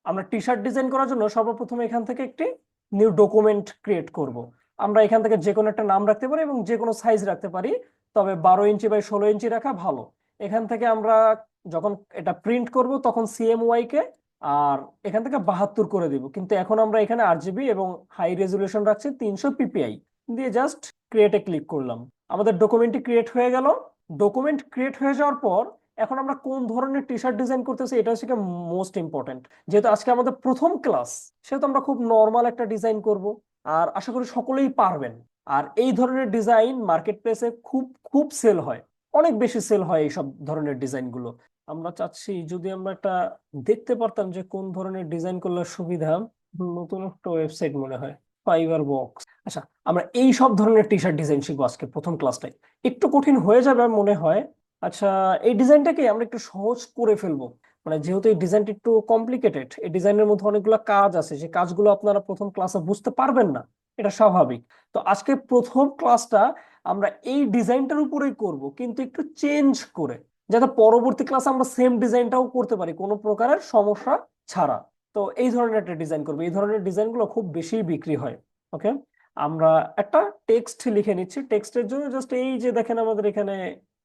আমরা T shirt design করার জন্য সর্বপ্রথম এখান থেকে একটি নিউ ডকুমেন্ট ক্রিয়েট করব। আমরা এখান থেকে যে কোনো একটা নাম রাখতে পারি এবং যে কোনো সাইজ রাখতে পারি, তবে 12 ইঞ্চি বাই 16 ইঞ্চি রাখা ভালো। এখান থেকে আমরা যখন এটা প্রিন্ট করব তখন CMYK কে আর এখান থেকে 72 করে দিব, কিন্তু এখন আমরা এখানে RGB এবং হাই রেজুলেশন রাখছি 300 PPI দিয়ে জাস্ট ক্রিয়েটে ক্লিক করলাম। আমাদের ডকুমেন্টটি ক্রিয়েট হয়ে গেল। ডকুমেন্ট ক্রিয়েট হয়ে যাওয়ার পর এখন আমরা কোন ধরনের টি শার্ট ডিজাইন করতেছি এটা হচ্ছে মোস্ট ইম্পর্টেন্ট। যেহেতু আজকে আমাদের প্রথম ক্লাস, সেহেতু আমরা খুব নর্মাল একটা ডিজাইন করব, আর আশা করি সকলেই পারবেন। আর এই ধরনের ডিজাইন মার্কেট প্লেসে খুব খুব সেল হয়, অনেক বেশি সেল হয় এইসব ধরনের ডিজাইনগুলো। আমরা চাচ্ছি যদি আমরা একটা দেখতে পারতাম যে কোন ধরনের ডিজাইন করলে সুবিধা। নতুন একটা ওয়েবসাইট মনে হয়, ফাইবার বক্স। আচ্ছা, আমরা এই সব ধরনের টি শার্ট ডিজাইন শিখবো আজকে প্রথম ক্লাসটাই। একটু কঠিন হয়ে যাবে মনে হয়। আচ্ছা, এই ডিজাইনটাকে আমরা একটু সহজ করে ফেলবো। মানে যেহেতু এই ডিজাইনটা একটু কমপ্লিকেটেড, এই ডিজাইনের মধ্যে অনেকগুলো কাজ আছে, যে কাজগুলো আপনারা প্রথম ক্লাসে বুঝতে পারবেন না, এটা স্বাভাবিক। তো আজকে প্রথম ক্লাসটা আমরা এই ডিজাইনটার উপরেই করব, কিন্তু একটু চেঞ্জ করে, যাতে পরবর্তী ক্লাসে আমরা সেম ডিজাইনটাও করতে পারি কোনো প্রকারের সমস্যা ছাড়া। তো এই ধরনের একটা ডিজাইন করবো। এই ধরনের ডিজাইনগুলো খুব বেশি বিক্রি হয়। ওকে, আমরা একটা টেক্সট লিখে নিচ্ছি। টেক্সটের জন্য জাস্ট এই যে দেখেন আমাদের এখানে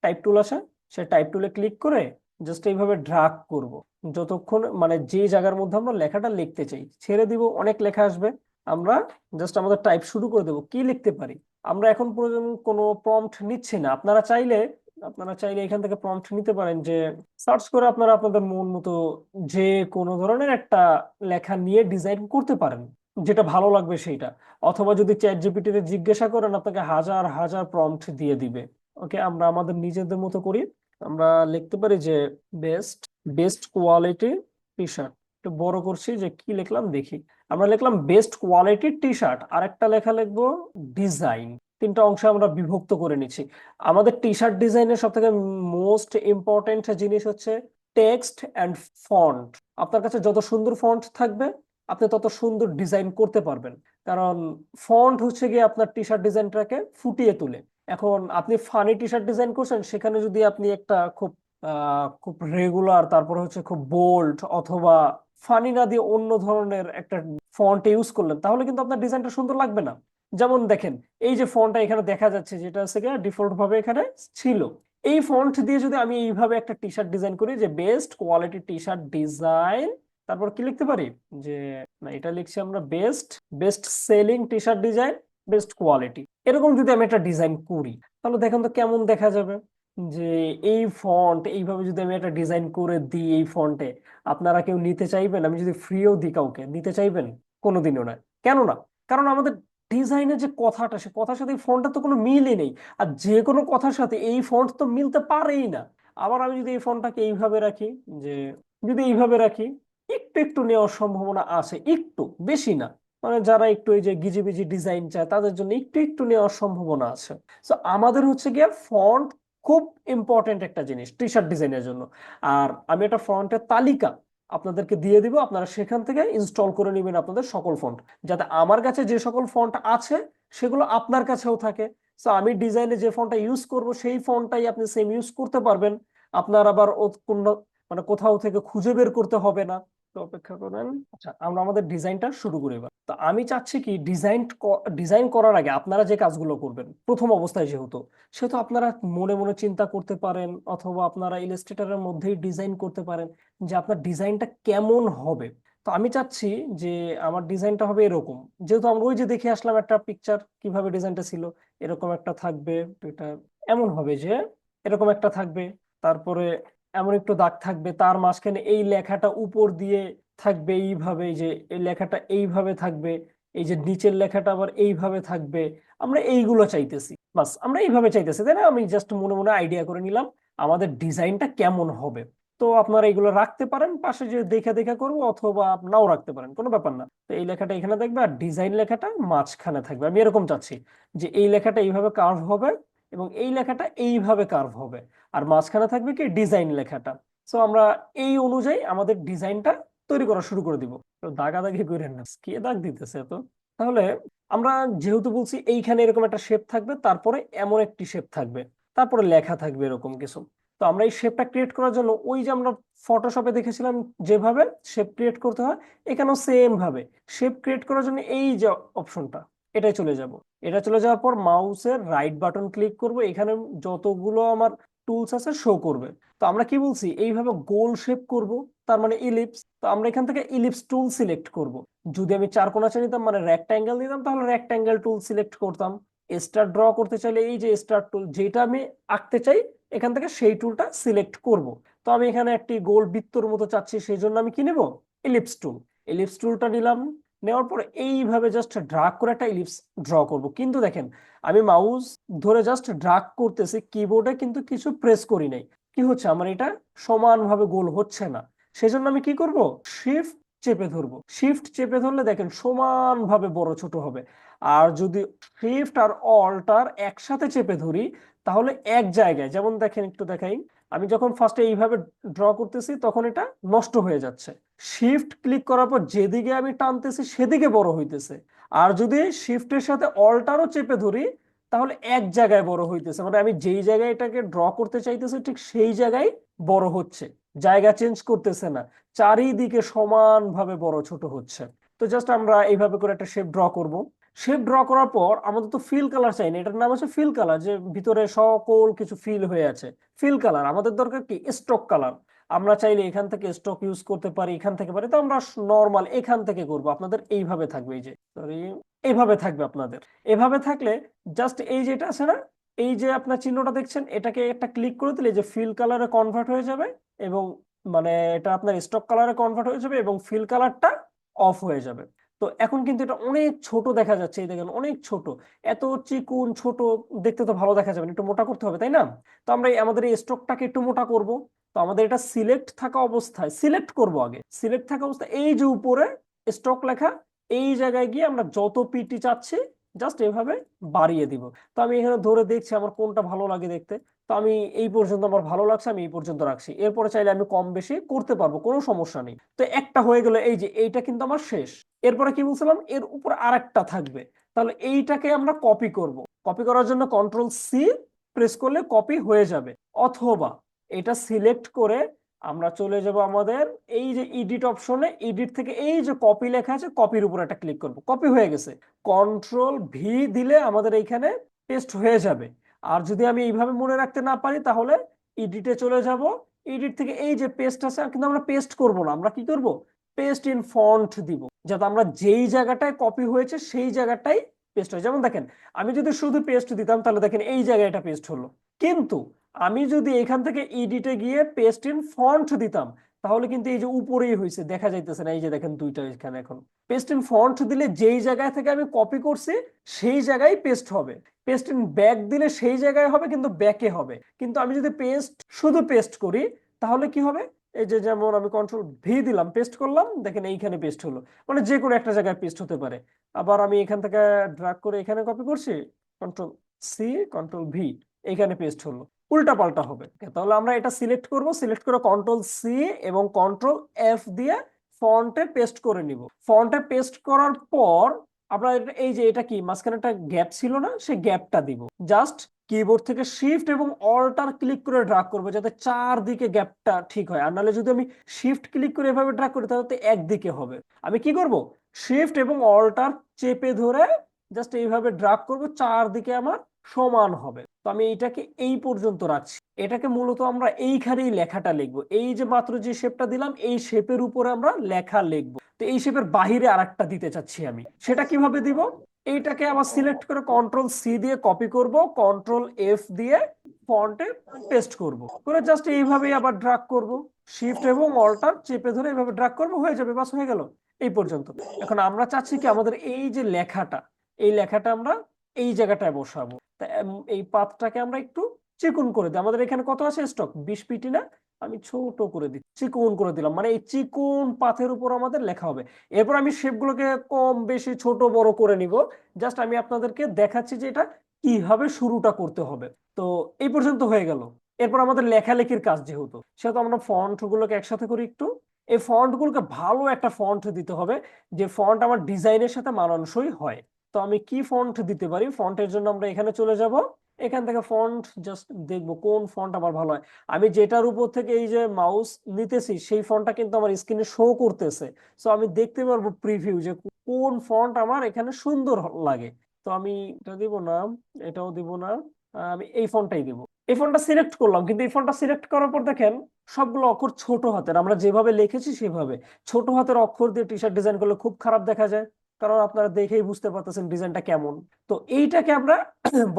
টাইপ টুল আছে, সে টাইপ টুলে ক্লিক করে জাস্ট এইভাবে ড্রাগ করব। যতক্ষণ মানে যে জায়গার মধ্যে আমরা লেখাটা লিখতে চাই ছেড়ে দিব, অনেক লেখা আসবে। আমরা জাস্ট আমাদের টাইপ শুরু করে দেবো, কি লিখতে পারি। আমরা এখন পর্যন্ত কোনো প্রম্পট নিচ্ছি না। আপনারা চাইলে এখান থেকে প্রম্পট নিতে পারেন, যে সার্চ করে আপনারা আপনাদের মন মতো যে কোনো ধরনের একটা লেখা নিয়ে ডিজাইন করতে পারেন, যেটা ভালো লাগবে সেইটা। অথবা যদি চ্যাট জিপিটি তে জিজ্ঞাসা করেন, আপনাকে হাজার হাজার প্রম্পট দিয়ে দিবে। ওকে, আমরা আমাদের নিজেদের মতো করি। আমরা লিখতে পারি যে best best quality T shirt. একটু বড় করছি, যে কি লিখলাম দেখি। আমরা লিখলাম বেস্ট কোয়ালিটি টি শার্ট, আর একটা লেখা লিখবো ডিজাইন। তিনটা অংশে আমরা বিভক্ত করে নিচ্ছি। আমাদের টি শার্ট ডিজাইনের সব থেকে মোস্ট ইম্পর্টেন্ট জিনিস হচ্ছে টেক্সট অ্যান্ড ফন্ট। আপনার কাছে যত সুন্দর ফন্ট থাকবে, আপনি তত সুন্দর ডিজাইন করতে পারবেন। কারণ ফন্ট হচ্ছে গিয়ে আপনার টি শার্ট ডিজাইনটাকে ফুটিয়ে তোলে। এখন আপনি ফানি টি শার্ট ডিজাইন করছেন, সেখানে যদি আপনি একটা খুব রেগুলার, তারপরে হচ্ছে খুব বোল্ড অথবা ফানি না দিয়ে অন্য ধরনের একটা ফন্ট ইউজ করলেন, তাহলে কিন্তু আপনার ডিজাইনটা সুন্দর লাগবে না। যেমন দেখেন, এই যে ফন্টটা এখানে দেখা যাচ্ছে, যেটা হচ্ছে ডিফল্ট ভাবে এখানে ছিল, এই ফন্ট দিয়ে যদি আমি এইভাবে একটা টি শার্ট ডিজাইন করি, যে best quality T shirt design, তারপর কি লিখতে পারি, যে না, এটা লিখছি আমরা best best selling T shirt design, best quality. এরকম যদি আমি একটা ডিজাইন করি, তাহলে দেখেন তো কেমন দেখা যাবে। যে এই ফন্ট এইভাবে যদি আমি একটা ডিজাইন করে দিই এই ফন্টে, আপনারা কেউ নিতে চাইবেন? আমি যদি ফ্রিও দিই কাউকে, নিতে চাইবেন? কোনোদিনও না। কেন না? কারণ আমাদের ডিজাইনের যে কথাটা, সে কথার সাথে এই ফন্টটা তো কোনো মিলই নেই। আর যে কোনো কথার সাথে এই ফন্ট তো মিলতে পারেই না। আবার আমি যদি এই ফন্টটাকে এইভাবে রাখি, যে যদি এইভাবে রাখি, একটু একটু নেওয়ার সম্ভাবনা আছে, একটু বেশি না। মানে যারা একটু এই যে গিজিবিজি ডিজাইন চায়, তাদের জন্য একটু একটু নেওয়ার সম্ভাবনা আছে। তো আমাদের হচ্ছে গিয়ে ফন্ট খুব ইম্পর্টেন্ট একটা জিনিস টি শার্ট ডিজাইনের জন্য। আর আমি একটা ফন্টের তালিকা আপনাদেরকে দিয়ে দিব, আপনারা সেখান থেকে ইনস্টল করে নেবেন আপনাদের সকল ফন্ট, যাতে আমার কাছে যে সকল ফন্ট আছে সেগুলো আপনার কাছেও থাকে। তো আমি ডিজাইনে যে ফন্টটা ইউজ করব, সেই ফন্টটাই আপনি সেম ইউজ করতে পারবেন। আপনার আবার মানে কোথাও থেকে খুঁজে বের করতে হবে না। তো অপেক্ষা করেন। আচ্ছা, আমরা আমাদের ডিজাইনটা শুরু করি এবার। তো আমি চাচ্ছি কি, ডিজাইন করার আগে আপনারা যে কাজগুলো করবেন প্রথম অবস্থায়, সেহেতু আপনারা মনে মনে চিন্তা করতে পারেন, অথবা আপনারা ইলাস্ট্রেটরের মধ্যেই ডিজাইন করতে পারেন যে আপনার ডিজাইনটা কেমন হবে। তো আমি চাচ্ছি যে আমার ডিজাইনটা হবে এরকম। যেহেতু আমরা ওই যে দেখে আসলাম একটা পিকচার কিভাবে ডিজাইনটা ছিল, এরকম একটা থাকবে। এটা এমন হবে যে এরকম একটা থাকবে, তারপরে এমন একটু দাগ থাকবে, তার মাঝখানে এই লেখাটা উপর দিয়ে থাকবে এইভাবে, এই যে এই লেখাটা এইভাবে থাকবে, এই যে নিচের লেখাটা আবার এইভাবে থাকবে। আমরা এইগুলো চাইতেছি, বাস আমরা এইভাবে চাইতেছি, তাই না? আমি জাস্ট মনে মনে আইডিয়া করে নিলাম আমাদের ডিজাইনটা কেমন হবে। তো আপনারা এগুলো রাখতে পারেন পাশে, যে দেখা দেখা করবো, অথবা নাও রাখতে পারেন, কোনো ব্যাপার না। তো এই লেখাটা এখানে থাকবে, আর ডিজাইন লেখাটা মাঝখানে থাকবে। আমি এরকম চাচ্ছি যে এই লেখাটা এইভাবে কার্ভ হবে, এবং এই লেখাটা এইভাবে কার্ভ হবে, আর মাঝখানে থাকবে কি ডিজাইন লেখাটা। সো আমরা এই অনুযায়ী আমাদের ডিজাইনটা তৈরি করা শুরু করে দিব। তো দাগাদাগি করেন না, কে দাগ দিতেছে তো। তাহলে আমরা যেহেতু বলছি এইখানে এরকম একটা শেপ থাকবে, তারপরে এমন একটি শেপ থাকবে, তারপরে লেখা থাকবে এরকম কিছু। তো আমরা এই শেপটা ক্রিয়েট করার জন্য ওই যে আমরা ফটোশপে দেখেছিলাম যেভাবে শেপ ক্রিয়েট করতে হয়, এখানেও সেম ভাবে শেপ ক্রিয়েট করার জন্য এই যে অপশনটা, এটাই চলে যাব। এটা চলে যাওয়ার পর মাউসের রাইট বাটন ক্লিক করব, এখানে যতগুলো আমার টুলস আছে শো করবে। তো আমরা কি বলছি, এইভাবে গোল শেপ করব, তার মানে ইলিপস। তো আমরা এখান থেকে ইলিপস টুল সিলেক্ট করব। যদি আমি চারকোনা চাই নিতাম মানে রেক্ট্যাঙ্গেল নিতাম, তাহলে রেক্ট্যাঙ্গেল টুল সিলেক্ট করতাম। স্টার ড্র করতে চাইলে এই যে স্টার টুল, যেটা আমি আঁকতে চাই এখান থেকে সেই টুলটা সিলেক্ট করব। তো আমি এখানে একটি গোল বৃত্তর মতো চাচ্ছি, সেই জন্য আমি কি নেব, ইলিপস টুল। ইলিপস টুলটা নিলাম, নেওয়ার পরে এইভাবে জাস্ট ড্রাগ করে একটা ইলিপস ড্র করব। কিন্তু দেখেন আমি মাউস ধরে জাস্ট ড্রাগ করতেছি, কিবোর্ডে কিন্তু কিছু প্রেস করি নাই। কি হচ্ছে, আমার এটা সমানভাবে গোল হচ্ছে না। সেজন্য আমি কি করব, শিফট চেপে ধরবো। শিফট চেপে ধরলে দেখেন সমানভাবে বড় ছোট হবে। আর যদি শিফট আর অল্টার একসাথে চেপে ধরি, তাহলে এক জায়গায়, যেমন দেখেন একটু দেখাই, আমি যখন ফার্স্টে এইভাবে ড্র করতেছি তখন এটা নষ্ট হয়ে যাচ্ছে। শিফট ক্লিক করার পর যেদিকে আমি টানতেছি সেদিকে বড় হইতেছে। আর যদি শিফটের সাথে অল্টারও চেপে ধরি, তাহলে এক জায়গায় বড় হইতেছে, মানে আমি যেই জায়গায় এটাকে ড্র করতে চাইতেছি ঠিক সেই জায়গায় বড় হচ্ছে, জায়গা চেঞ্জ করতেছে না, চারিদিকে সমানভাবে বড় ছোট হচ্ছে। তো জাস্ট আমরা এইভাবে করে একটা শেপ ড্র করব। শেপ ড্র করার পর আমাদের তো ফিল কালার চাই না, এটার নাম হচ্ছে ফিল কালার, যে ভিতরে সকল কিছু ফিল হয়ে আছে। ফিল কালার আমাদের দরকার কি, স্ট্রোক কালার। আমরা চাইলে এখান থেকে স্ট্রোক ইউজ করতে পারি, এখান থেকে পারি, তো আমরা নর্মাল এখান থেকে করব। আপনাদের এইভাবে থাকবে, এই যে সরি, এইভাবে থাকবে আপনাদের। এভাবে থাকলে জাস্ট এই যেটা আছে না, এই যে আপনার চিহ্নটা দেখছেন, এটাকে একটা ক্লিক করে দিলে যে ফিল কালারে কনভার্ট হয়ে যাবে, এবং মানে এটা আপনার স্টক কালারে কনভার্ট হয়ে যাবে এবং ফিল কালারটা অফ হয়ে যাবে। তো এখন কিন্তু এটা অনেক ছোট দেখা যাচ্ছে, এই দেখেন অনেক ছোট, এত চিকুন ছোট, দেখতে তো ভালো দেখা যাবে না, একটু মোটা করতে হবে তাই না? তো আমরা আমাদের এই স্টকটাকে একটু মোটা করব। তো আমাদের এটা সিলেক্ট থাকা অবস্থায়, সিলেক্ট করব আগে, সিলেক্ট থাকা অবস্থায় এই যে উপরে স্টক লেখা, এই জায়গায় গিয়ে আমরা যত পিটি চাচ্ছি জাস্ট এভাবে বাড়িয়ে দিব। তো আমি এখানে ধরে দেখছি আমার কোনটা ভালো লাগে দেখতে। তো আমি এই পর্যন্ত আমার ভালো লাগছে, আমি এই পর্যন্ত রাখছি। এরপরে চাইলে আমি কম বেশি করতে পারবো, কোনো সমস্যা নেই। তো একটা হয়ে গেল, এই যে এইটা কিন্তু আমার শেষ। এরপরে কি বলছিলাম, এর উপর আরেকটা থাকবে। তাহলে এইটাকে আমরা কপি করব। কপি করার জন্য কন্ট্রোল সি প্রেস করলে কপি হয়ে যাবে, অথবা এটা সিলেক্ট করে আমরা চলে যাব আমাদের এই যে এডিট অপশনে, এডিট থেকে এই যে কপি লেখা আছে, কপির উপর একটা ক্লিক করব, কপি হয়ে গেছে। কন্ট্রোল ভি দিলে আমাদের এইখানে পেস্ট হয়ে যাবে। আর যদি আমি এইভাবে মনে রাখতে না পারি, তাহলে এডিটে চলে যাব, এডিট থেকে এই যে পেস্ট আছে, কিন্তু আমরা পেস্ট করব না, আমরা কি করব, পেস্ট ইন ফন্ট দিব, যাতে আমরা যেই জায়গাটায় কপি হয়েছে সেই জায়গাটাই পেস্ট হয়। যেমন দেখেন আমি যদি শুধু পেস্ট দিতাম, তাহলে দেখেন এই জায়গায় এটা পেস্ট হলো। কিন্তু আমি যদি এখান থেকে এডিটে গিয়ে পেস্ট ইন ফন্ট দিতাম, তাহলে কিন্তু এই যে উপরেই হয়েছে, দেখা যাইতেছে না, এই যে দেখেন দুইটা এখানে। এখন পেস্ট ইন ফন্ট দিলে যেই জায়গায় থেকে আমি কপি করছি সেই জায়গায় পেস্ট হবে। পেস্ট ইন ব্যাক দিলে সেই জায়গায় হবে কিন্তু ব্যাকে হবে। কিন্তু আমি যদি শুধু পেস্ট করি, তাহলে কি হবে, এই যে যেমন আমি কন্ট্রোল ভি দিলাম, পেস্ট করলাম, দেখেন এইখানে পেস্ট হলো। মানে যে কোনো একটা জায়গায় পেস্ট হতে পারে। আবার আমি এখান থেকে ড্র্যাগ করে এখানে কপি করছি, কন্ট্রোল সি, কন্ট্রোল ভি, এইখানে পেস্ট হলো। উল্টা পাল্টা হবে। তাহলে আমরা এটা সিলেক্ট করব, সিলেক্ট করে কন্ট্রোল সি এবং কন্ট্রোল এফ দিয়ে ফন্টে পেস্ট করে নিব। ফন্টে পেস্ট করার পর আমরা এই যে এটা কি মাঝখানে একটা গ্যাপ ছিল না, সেই গ্যাপটা দিব। জাস্ট কিবোর্ড থেকে শিফট এবং অল্টার ক্লিক করে ড্রাগ করবো, যাতে চারদিকে গ্যাপটা ঠিক হয়। আর নাহলে যদি আমি শিফট ক্লিক করে এভাবে ড্রাগ করি, তাহলে তো একদিকে হবে। আমি কি করব, শিফট এবং অল্টার চেপে ধরে জাস্ট এইভাবে ড্রাগ করব, চারদিকে আমার সমান হবে। তো আমি এইটাকে এই পর্যন্ত রাখছি। এটাকে মূলত আমরা এইখানেই লেখাটা লিখবো, এই যে মাত্র যে শেপটা দিলাম এই শেপের উপরে আমরা লেখা লিখবো। তো এই শেপের বাহিরে আরেকটা দিতে চাচ্ছি আমি, সেটা কিভাবে দিব, এইটাকে আবার সিলেক্ট করে কন্ট্রোল সি দিয়ে কপি করব, কন্ট্রোল এফ দিয়ে ফন্টে পেস্ট করব, করে জাস্ট এইভাবেই আবার ড্রাগ করব, শিফট এবং অল্টার চেপে ধরে এইভাবে ড্রাগ করব, হয়ে যাবে, বাস হয়ে গেল এই পর্যন্ত। এখন আমরা চাচ্ছি কি, আমাদের এই যে লেখাটা, এই লেখাটা আমরা এই জায়গাটায় বসাবো। তা এই পাতটাকে আমরা একটু চিকন করে দিই। আমাদের এখানে কত আছে স্টক, 20 পিটি না, আমি ছোট করে দিই, চিকন করে দিলাম, মানে এই চিকন পাথের উপর আমাদের লেখা হবে। এরপর আমি শেপগুলোকে কম বেশি ছোট বড় করে নিব। জাস্ট আমি আপনাদেরকে দেখাচ্ছি যে এটা কিভাবে শুরুটা করতে হবে। তো এই পর্যন্ত হয়ে গেল। এরপর আমাদের লেখালেখির কাজ, যেহেতু সেহেতু আমরা ফন্ট গুলোকে একসাথে করি একটু। এই ফন্ট গুলোকে ভালো একটা ফন্ট দিতে হবে, যে ফন্ট আমার ডিজাইনের সাথে মানানসই হয়। তো আমি কি ফন্ট দিতে পারি, ফন্টের জন্য আমরা এখানে চলে যাব, এখান থেকে ফন্ট জাস্ট দেখবো কোন ফন্ট আমার ভালো হয়। আমি যেটার উপর থেকে এই যে মাউস নিতেছি সেই ফন্টটা কিন্তু আমার স্ক্রিনে শো করতেছে, সো আমি দেখতে পারবো প্রিভিউ যে কোন ফন্ট আমার এখানে সুন্দর লাগে। তো আমি এটা দিব না, এটাও দিব না, আমি এই ফন্টটাই দিব। এই ফন্টটা সিলেক্ট করলাম, কিন্তু এই ফন্টটা সিলেক্ট করার পর দেখেন সবগুলো অক্ষর ছোট হাতের, আমরা যেভাবে লিখেছি সেভাবে। ছোট হাতের অক্ষর দিয়ে টি শার্ট ডিজাইন করলে খুব খারাপ দেখা যায়, কারণ আপনারা দেখেই বুঝতে পারতেছেন ডিজাইনটা কেমন। তো এইটাকে আমরা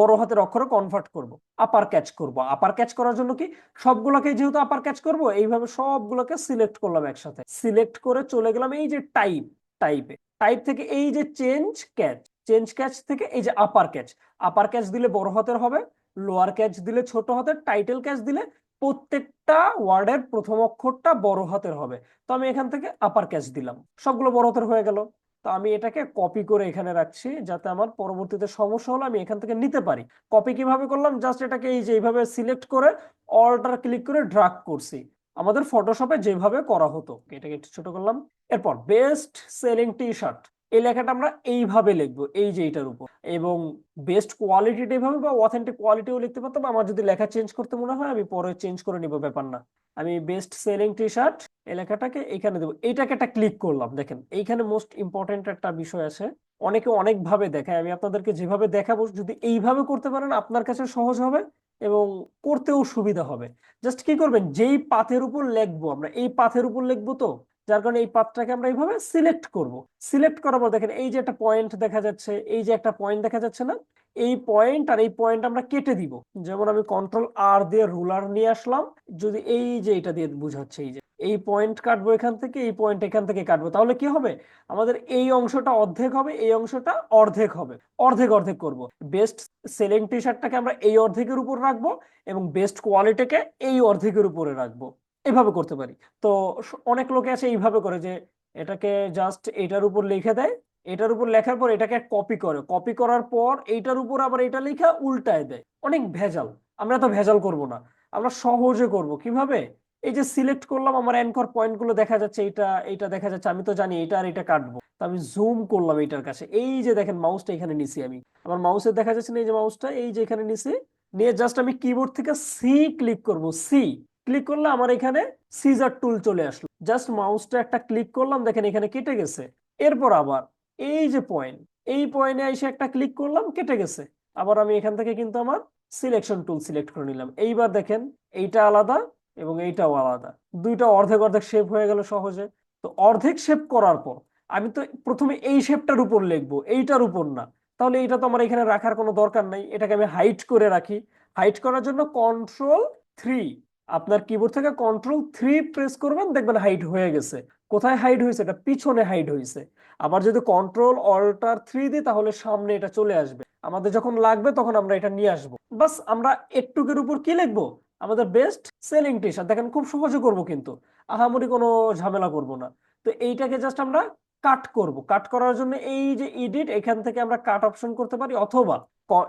বড় হাতের অক্ষরে কনভার্ট করব, আপার ক্যাচ করব। আপার ক্যাচ করার জন্য কি, সবগুলোকে যেহেতু আপার ক্যাচ করব, এইভাবে সবগুলোকে সিলেক্ট করলাম একসাথে। সিলেক্ট করে চলে গেলাম এই যে টাইপে। টাইপ থেকে এই যে চেঞ্জ ক্যাচ থেকে এই যে আপার ক্যাচ। আপার ক্যাচ দিলে বড় হাতের হবে, লোয়ার ক্যাচ দিলে ছোট হাতের, টাইটেল ক্যাচ দিলে প্রত্যেকটা ওয়ার্ডের প্রথম অক্ষরটা বড় হাতের হবে। তো আমি এখান থেকে আপার ক্যাচ দিলাম, সবগুলো বড় হাতের হয়ে গেল। তো আমি এটাকে কপি করে এখানে রাখছি, যাতে আমার পরবর্তীতে সমস্যা হলে আমি এখান থেকে নিতে পারি। কপি কিভাবে করলাম, জাস্ট এটাকে এই যে এইভাবে সিলেক্ট করে অল্টার ক্লিক করে ড্রাগ করছি, আমাদের ফটোশপে যেভাবে করা হতো। এটাকে একটু ছোট করলাম। এরপর বেস্ট সেলিং টি শার্ট, এই লেখাটা আমরা এইভাবে লিখবো, এই যে এটার উপর। এবং বেস্ট কোয়ালিটিটা এইভাবে, বা অথেন্টিক কোয়ালিটিও লিখতে পারতাম। আমার যদি লেখা চেঞ্জ করতে মনে হয় আমি পরে চেঞ্জ করে নিব, ব্যাপার না। আমি বেস্ট সেলিং টি শার্ট এই লেখাটাকে এখানে দেবো। এইটাকে একটা ক্লিক করলাম। দেখেন এইখানে মোস্ট ইম্পর্টেন্ট একটা বিষয় আছে, অনেকে অনেক ভাবে দেখায়, আমি আপনাদেরকে যেভাবে দেখাবো যদি এইভাবে করতে পারেন আপনার কাছে সহজ হবে এবং করতেও সুবিধা হবে। জাস্ট কি করবেন, যেই পাথের উপর লিখবো, আমরা এই পাথের উপর লিখবো, তো যার কারণে এই পাথটাকে আমরা এইভাবে সিলেক্ট করব। সিলেক্ট করার পর দেখেন এই যে একটা পয়েন্ট দেখা যাচ্ছে, এই যে একটা পয়েন্ট দেখা যাচ্ছে না, এই পয়েন্ট আর এই পয়েন্ট আমরা কেটে দিব। যেমন আমি কন্ট্রোল আর দিয়ে রুলার নিয়ে আসলাম, যদি এই যে এটা দিয়ে বুঝাচ্ছে, এই যে এই পয়েন্ট কাটবো এখান থেকে, এই পয়েন্ট এখান থেকে কাটবো, তাহলে কি হবে, আমাদের এই অংশটা অর্ধেক হবে, এই অংশটা অর্ধেক হবে। অর্ধেক অর্ধেক করব। বেস্ট সেলিং টি শার্টটাকে আমরা এই অর্ধেকের উপর রাখবো এবং বেস্ট কোয়ালিটিকে এই অর্ধেকের উপরে রাখবো। এভাবে করতে পারি। তো অনেক লোকে আছে এইভাবে করে যে এটাকে জাস্ট এটার উপর লিখে দেয়, এটার উপর লেখার পর এটাকে কপি করে, কপি করার পর এইটার উপর আবার এটা লেখা উল্টায় দেয়, অনেক ভেজাল। আমরা তো ভেজাল করব না, আমরা সহজে করব। কিভাবে, এই যে সিলেক্ট করলাম, আমার অ্যানকর পয়েন্ট গুলো দেখা যাচ্ছে, এইটা এইটা দেখা যাচ্ছে, আমি তো জানি এটা আর এটা কাটবো। তো আমি জুম করলাম এইটার কাছে, এই যে দেখেন মাউসটা এখানে নিছি আমি, আমার মাউসে দেখা যাচ্ছে না, এই যে মাউসটা এই যে এখানে নিছি, নিয়ে জাস্ট আমি কিবোর্ড থেকে সি ক্লিক করব। সি ক্লিক করলে আমার এখানে সিজার টুল চলে আসলো, জাস্ট মাউসটা একটা ক্লিক করলাম, দেখেন এখানে কেটে গেছে। এরপর আবার এই যে পয়েন্ট, এই পয়েন্টে এসে একটা ক্লিক করলাম, কেটে গেছে। আবার আমি এখান থেকে কিন্তু আমার সিলেকশন টুল সিলেক্ট করে নিলাম, এইবার দেখেন এইটা আলাদা এবং এইটাও আলাদা, দুইটা অর্ধেক অর্ধেক শেপ হয়ে গেল সহজে। তো অর্ধেক শেপ করার পর আমি তো প্রথমে এই শেপটার উপর লিখবো, এইটার উপর না। তাহলে এটা তো আমার এখানে রাখার কোনো দরকার নাই, এটাকে আমি হাইড করে রাখি। হাইড করার জন্য কন্ট্রোল 3, আপনার কিবোর্ড থেকে কন্ট্রোল 3 প্রেস করবেন, দেখবেন হাইড হয়ে গেছে। কোথায় হাইড হয়েছে, এটা পিছনে হাইড হয়েছে। আবার যদি কন্ট্রোল অল্টার 3 দিই তাহলে সামনে এটা চলে আসবে, আমাদের যখন লাগবে তখন আমরা এটা নিয়ে আসবো। বাস আমরা এটুকের উপর কি লিখবো, আমাদের বেস্ট সেলিং টি শার্ট। দেখেন খুব সহজে করব, কিন্তু আহামরি কোনো ঝামেলা করব না। তো এইটাকে জাস্ট আমরা কাট করব। কাট করার জন্য এই যে এডিট, এখান থেকে আমরা কাট অপশন করতে পারি, অথবা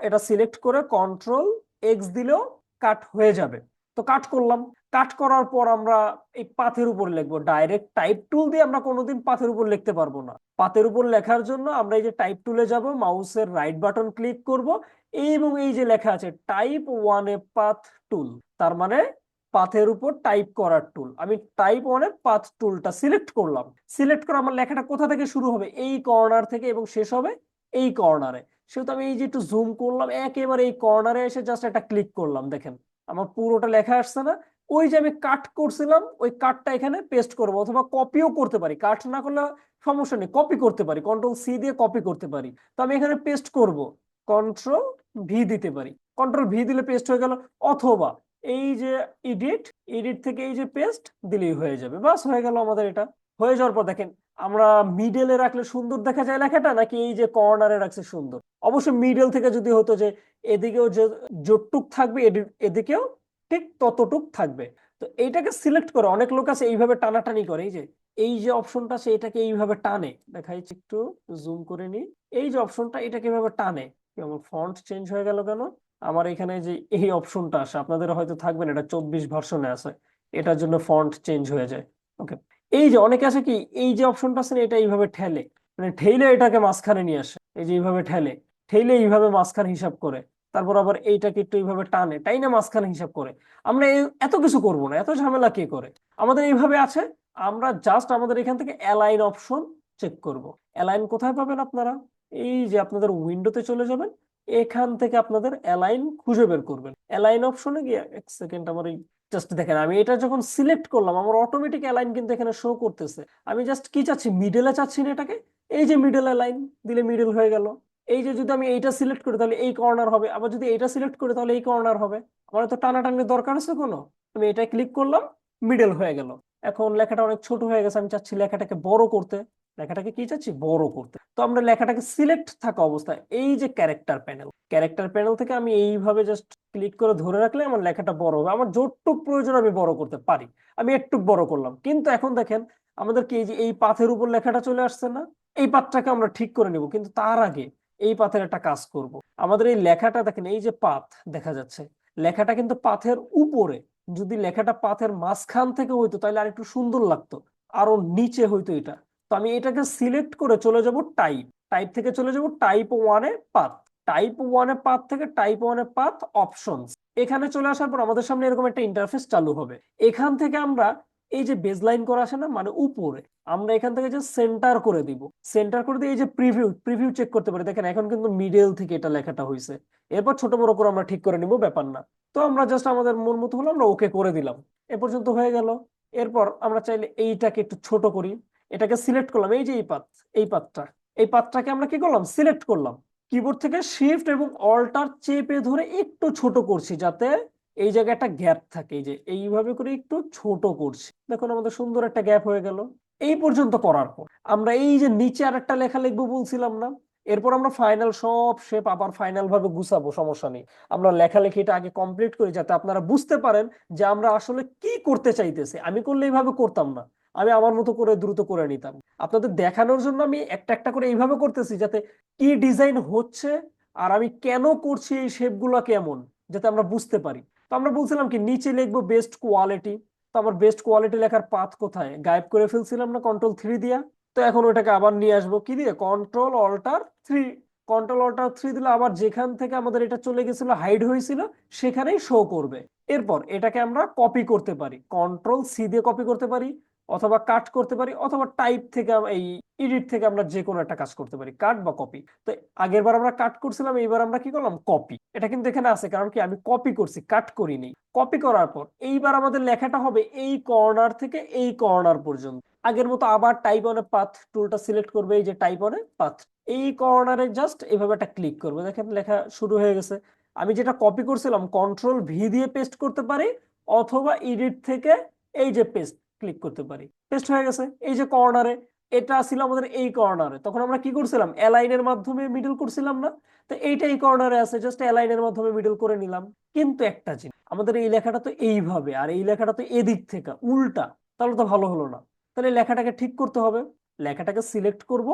এটা সিলেক্ট করে কন্ট্রোল X দিলেও কাট হয়ে যাবে। তো কাট করলাম। কাট করার পর আমরা এই পাথের উপর লিখবো, ডাইরেক্ট টাইপ টুল দিয়ে আমরা কোনোদিন পাথের উপর লিখতে পারবো না। পাথের উপর লেখার জন্য আমরা এই যে টাইপ টুলে যাব, মাউসের রাইট বাটন ক্লিক করব, এবং এই যে লেখা আছে টাইপ 1 এ পাথ টুল, তার মানে পাথের উপর টাইপ করার টুল। আমি টাইপ 1 এর পাথ টুলটা সিলেক্ট করলাম। সিলেক্ট করে আমার লেখাটা কোথা থেকে শুরু হবে, এই কর্নার থেকে, এবং শেষ হবে এই কর্নারে। সেহেতু আমি এই যে একটু জুম করলাম, একেবারে এই কর্নারে এসে জাস্ট একটা ক্লিক করলাম, দেখেন আমার পুরোটা লেখা আসছে না। ওই যে আমি কাট করছিলাম, ওই কাটটা এখানে পেস্ট করব, অথবা কপিও করতে পারি, কাট না করলে সমস্যা নেই, কপি করতে পারি, কন্ট্রোল C দিয়ে কপি করতে পারি। তো আমি এখানে পেস্ট করব, কন্ট্রোল V দিতে পারি, কন্ট্রোল V দিলে পেস্ট হয়ে গেল। অথবা এই যে এডিট, এডিট থেকে এই যে পেস্ট দিলেই হয়ে যাবে, বাস হয়ে গেল আমাদের এটা। হয়ে যাওয়ার পর দেখেন আমরা মিডলে রাখলে সুন্দর দেখা যায় লেখাটা, নাকি এই যে কর্নারে রাখছে সুন্দর, অবশ্যই মিডল থেকে যদি হতো যে এদিকেও যে যতটুক থাকবে এদিকেও ঠিক ততটুক থাকবে। তো এইটাকে সিলেক্ট করে অনেক লোক আছে এইভাবে টানাটানি করে, এই যে অপশনটা আছে এটাকে এইভাবে টানে, দেখাইছি একটু জুম করে নি, এই যে অপশনটা এটাকে এইভাবে টানে। আমার ফন্ট চেঞ্জ হয়ে গেল কেন, আমার এখানে যে এই অপশনটা আসে, আপনাদের হয়তো থাকবে না, এটা 24 ভার্সনে আছে, এটার জন্য ফন্ট চেঞ্জ হয়ে যায়। ওকে, এই যে অনেকে আছে কি, এই যে অপশনটা আছে না, এটা এইভাবে ঠেলে, মানে ঠেলে এটাকে মাঝখানে নিয়ে আসে, এই যে এইভাবে ঠেলে ঠেলে এইভাবে মাঝখানে হিসাব করে। তারপর আবার এইটাকে একটু এইভাবে টাইনা মাঝখানে হিসাব করে। আমরা এত কিছু করব না, এত ঝামেলা কে করে। আমাদের এইভাবে আছে, আমরা জাস্ট আমাদের এখান থেকে অ্যালাইন অপশন চেক করব। অ্যালাইন কোথায় পাবেন আপনারা? এই যে আপনাদের উইন্ডোতে চলে যাবেন, এখান থেকে আপনাদের অ্যালাইন খুঁজে বের করবেন। অ্যালাইন অপশনে গিয়ে এক সেকেন্ড, আমার এই জাস্ট দেখেন আমি এটা যখন সিলেক্ট করলাম আমার অটোমেটিক অ্যালাইন কিন্তু এখানে শো করতেছে। আমি জাস্ট কি চাচ্ছি, মিডলে চাচ্ছি না এটাকে, এই যে মিডল অ্যালাইন দিলে মিডল হয়ে গেল। এই যে যদি আমি এইটা সিলেক্ট করি তাহলে এই কর্নার হবে, আবার যদি এইটা সিলেক্ট করি তাহলে এই কর্নার হবে। আমার তো টানাটানির দরকার আছে কোনো? আমি এটা ক্লিক করলাম, মিডল হয়ে গেল। এখন লেখাটা অনেক ছোট হয়ে গেছে, আমি চাচ্ছি লেখাটাকে বড় করতে। লেখাটাকে কি চাচ্ছি, বড় করতে। তো আমরা লেখাটাকে সিলেক্ট থাকা অবস্থায় এই যে ক্যারেক্টার প্যানেল থেকে আমি এইভাবে জাস্ট ক্লিক করে ধরে রাখলে আমার লেখাটা বড় হবে। আমার যতটুক প্রয়োজন আমি বড় করতে পারি, আমি একটু বড় করলাম। কিন্তু এখন দেখেন আমাদের কি এই যে এই পাথের উপর লেখাটা চলে আসছে না, এই পাথটাকে আমরা ঠিক করে নিব। কিন্তু তার আগে এই পাথের একটা কাজ করব। আমাদের এই লেখাটা দেখেন, এই যে পাথ দেখা যাচ্ছে, লেখাটা কিন্তু পাথের উপরে। যদি লেখাটা পাথের মাঝখান থেকে হইতো তাহলে আর একটু সুন্দর লাগতো, আরো নিচে হইতো এটা। তো আমি এটাকে সিলেক্ট করে চলে যাব টাইপ, টাইপ থেকে চলে যাব টাইপ ওয়ানে পাথ, টাইপ ওয়ানে পাথ থেকে টাইপ ওয়ানে পাথ অপশনস। এখানে চলে আসার পর আমাদের সামনে এরকম একটা ইন্টারফেস চালু হবে। এখান থেকে আমরা এই যে বেজলাইন করা আছে না, মানে উপরে, আমরা এখান থেকে যে সেন্টার করে দিব। সেন্টার করে দিয়ে এই যে প্রিভিউ, প্রিভিউ চেক করতে পারি। দেখেন এখন কিন্তু মিডল থেকে এটা লেখাটা হয়েছে। এরপর ছোট বড় করে আমরা ঠিক করে নিব, ব্যাপার না। তো আমরা জাস্ট আমাদের মন মতো হলো, আমরা ওকে করে দিলাম। এ পর্যন্ত হয়ে গেল। এরপর আমরা চাইলে এইটাকে একটু ছোট করি। এটাকে সিলেক্ট করলাম, এই যে এই পাতটা, এই পাতটাকে আমরা কি করলাম, সিলেক্ট করলাম। কিবোর্ড থেকে শিফট এবং অল্টার চেপে ধরে একটু ছোট করছি, যাতে এই জায়গায় একটা গ্যাপ থাকে। এই যে এইভাবে করে একটু ছোট করছি, দেখুন আমাদের সুন্দর একটা গ্যাপ হয়ে গেল। এই পর্যন্ত করার পর আমরা এই যে নিচে আর একটা লেখা লিখবো বলছিলাম না, এরপর আমরা ফাইনাল সব শেপ আবার ফাইনাল ভাবে গুছাবো, সমস্যা নেই। আমরা লেখালেখিটা আগে কমপ্লিট করি, যাতে আপনারা বুঝতে পারেন যে আমরা আসলে কি করতে চাইতেছি। আমি করলে এইভাবে করতাম না, আমি আমার মতো করে দ্রুত করে নিতাম। আপনাদের দেখানোর জন্য আমি একটা একটা করে এইভাবে করতেছি, যাতে কি ডিজাইন হচ্ছে আর আমি কেন করছি, এই শেপগুলো কেমন, যাতে আমরা বুঝতে পারি। তো আমরা বলছিলাম কি নিচে লিখবো বেস্ট কোয়ালিটি। তো আমার বেস্ট কোয়ালিটি লেখার পাথ কোথায়, গায়েব করে ফেলছিলাম না কন্ট্রোল 3 দিয়া। তো এখন ওটাকে আবার নিয়ে আসবো কি দিয়ে, কন্ট্রোল অল্টার 3। কন্ট্রোল অল্টার 3 দিলে আবার যেখান থেকে আমাদের এটা চলে গেছিল, হাইড হয়েছিল, সেখানেই শো করবে। এরপর এটাকে আমরা কপি করতে পারি, কন্ট্রোল C দিয়ে কপি করতে পারি, অথবা কাট করতে পারি, অথবা টাইপ থেকে এই এডিট থেকে আমরা যে কোনো একটা কাজ করতে পারি, কাট বা কপি। তো আগের বার আমরা কাট করছিলাম, এইবার আমরা কি করলাম, কপি। এটা কিন্তু এখানে আছে কারণ কি, আমি কপি করছি, কাট করিনি। কপি করার পর এইবার আমাদের লেখাটা হবে এই কর্নার থেকে এই কর্নার পর্যন্ত। আগের মতো আবার টাইপ অনে পাথ টুলটা সিলেক্ট করবে, এই যে টাইপ অনে পাথ, এই কর্নারে জাস্ট এইভাবে একটা ক্লিক করবে, দেখেন লেখা শুরু হয়ে গেছে। আমি যেটা কপি করছিলাম কন্ট্রোল V দিয়ে পেস্ট করতে পারি, অথবা এডিট থেকে এই যে পেস্ট ক্লিক করতে পারি, পেস্ট হয়ে গেছে এই যে কর্নারে। এটা ছিল আমাদের এই কর্নারে, তখন আমরা কি করছিলাম, অ্যালাইনের মাধ্যমে মিডল করছিলাম না? তো এইটা এই কর্নারে আছে, জাস্ট অ্যালাইনের মাধ্যমে মিডল করে নিলাম। কিন্তু একটা জিনিস, আমাদের এই লেখাটা তো এইভাবে, আর এই লেখাটা তো এদিক থেকে উল্টা, তাহলে তো ভালো হলো না। তাহলে লেখাটাকে ঠিক করতে হবে। লেখাটাকে সিলেক্ট করব,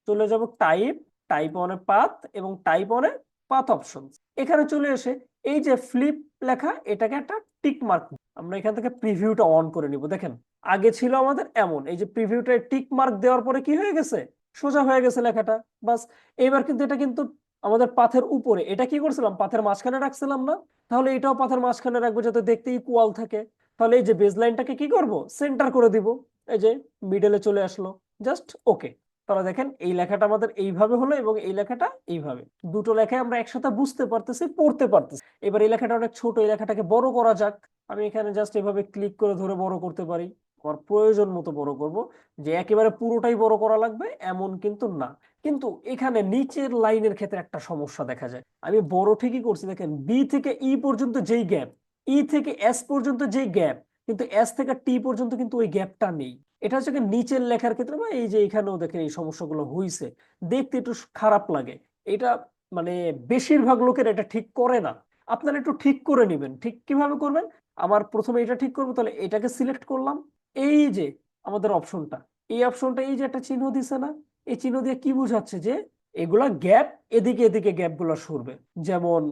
চলে যাব টাইপ, টাইপ অনে পাথ এবং টাইপ অনে পাথ অপশন। এখানে চলে এসে এই যে ফ্লিপ লেখা, এটাকে একটা টিক মার্ক। আমরা এখান থেকে প্রিভিউটা অন করে নিব। দেখেন আগে ছিল আমাদের এমন, এই যে প্রিভিউটা টিক মার্ক দেওয়ার পরে কি হয়ে গেছে, সোজা হয়ে গেছে লেখাটা, বাস। এবার কিন্তু এটা কিন্তু আমাদের পাথের উপরে, এটা কি করছিলাম, পাথের মাঝখানে রাখছিলাম না? তাহলে এটাও পাথের মাঝখানে রাখবো, যাতে দেখতে ইকুয়াল থাকে। তাহলে এই যে বেজ লাইনটাকে কি করব, সেন্টার করে দিব, এই যে মিডলে চলে আসলো, জাস্ট ওকে। তাহলে দেখেন এই লেখাটা আমাদের এইভাবে হলো এবং এই লেখাটা এইভাবে, দুটো লেখায় আমরা একসাথে বুঝতে পারতেছি, পড়তে পারতেছি। এবার এই লেখাটা অনেক ছোট, এই লেখাটাকে বড় করা যাক। আমি এখানে জাস্ট এভাবে ক্লিক করে ধরে বড় করতে পারি, আমার প্রয়োজন মতো বড় করব। যে একেবারে পুরোটাই বড় করা লাগবে এমন কিন্তু না। কিন্তু এখানে নিচের লাইনের ক্ষেত্রে একটা সমস্যা দেখা যায়। আমি বড় ঠিকই করছি, দেখেন বি থেকে ই পর্যন্ত যেই গ্যাপ, ই থেকে এস পর্যন্ত যেই গ্যাপ, কিন্তু এস থেকে টি পর্যন্ত কিন্তু ওই গ্যাপটা নেই। এটা হচ্ছে নিচের লেখার ক্ষেত্রে, বা এই যে এখানেও দেখেন এই সমস্যাগুলো হয়েছে, দেখতে একটু খারাপ লাগে। এটা মানে বেশিরভাগ লোকের এটা ঠিক করে না। আপনারা একটু ঠিক করে নেবেন। ঠিক কিভাবে করবেন, আমার প্রথমে এটা ঠিক করবো, তাহলে এটাকে সিলেক্ট করলাম। এই যে আমাদের অপশনটা, এই অপশনটা এই যে একটা চিহ্ন দিছে না, এই চিহ্ন দিয়ে কি বোঝাচ্ছে, যে এগুলা গ্যাপ, এদিকে এদিকে গ্যাপ গুলো সরবে। যেমন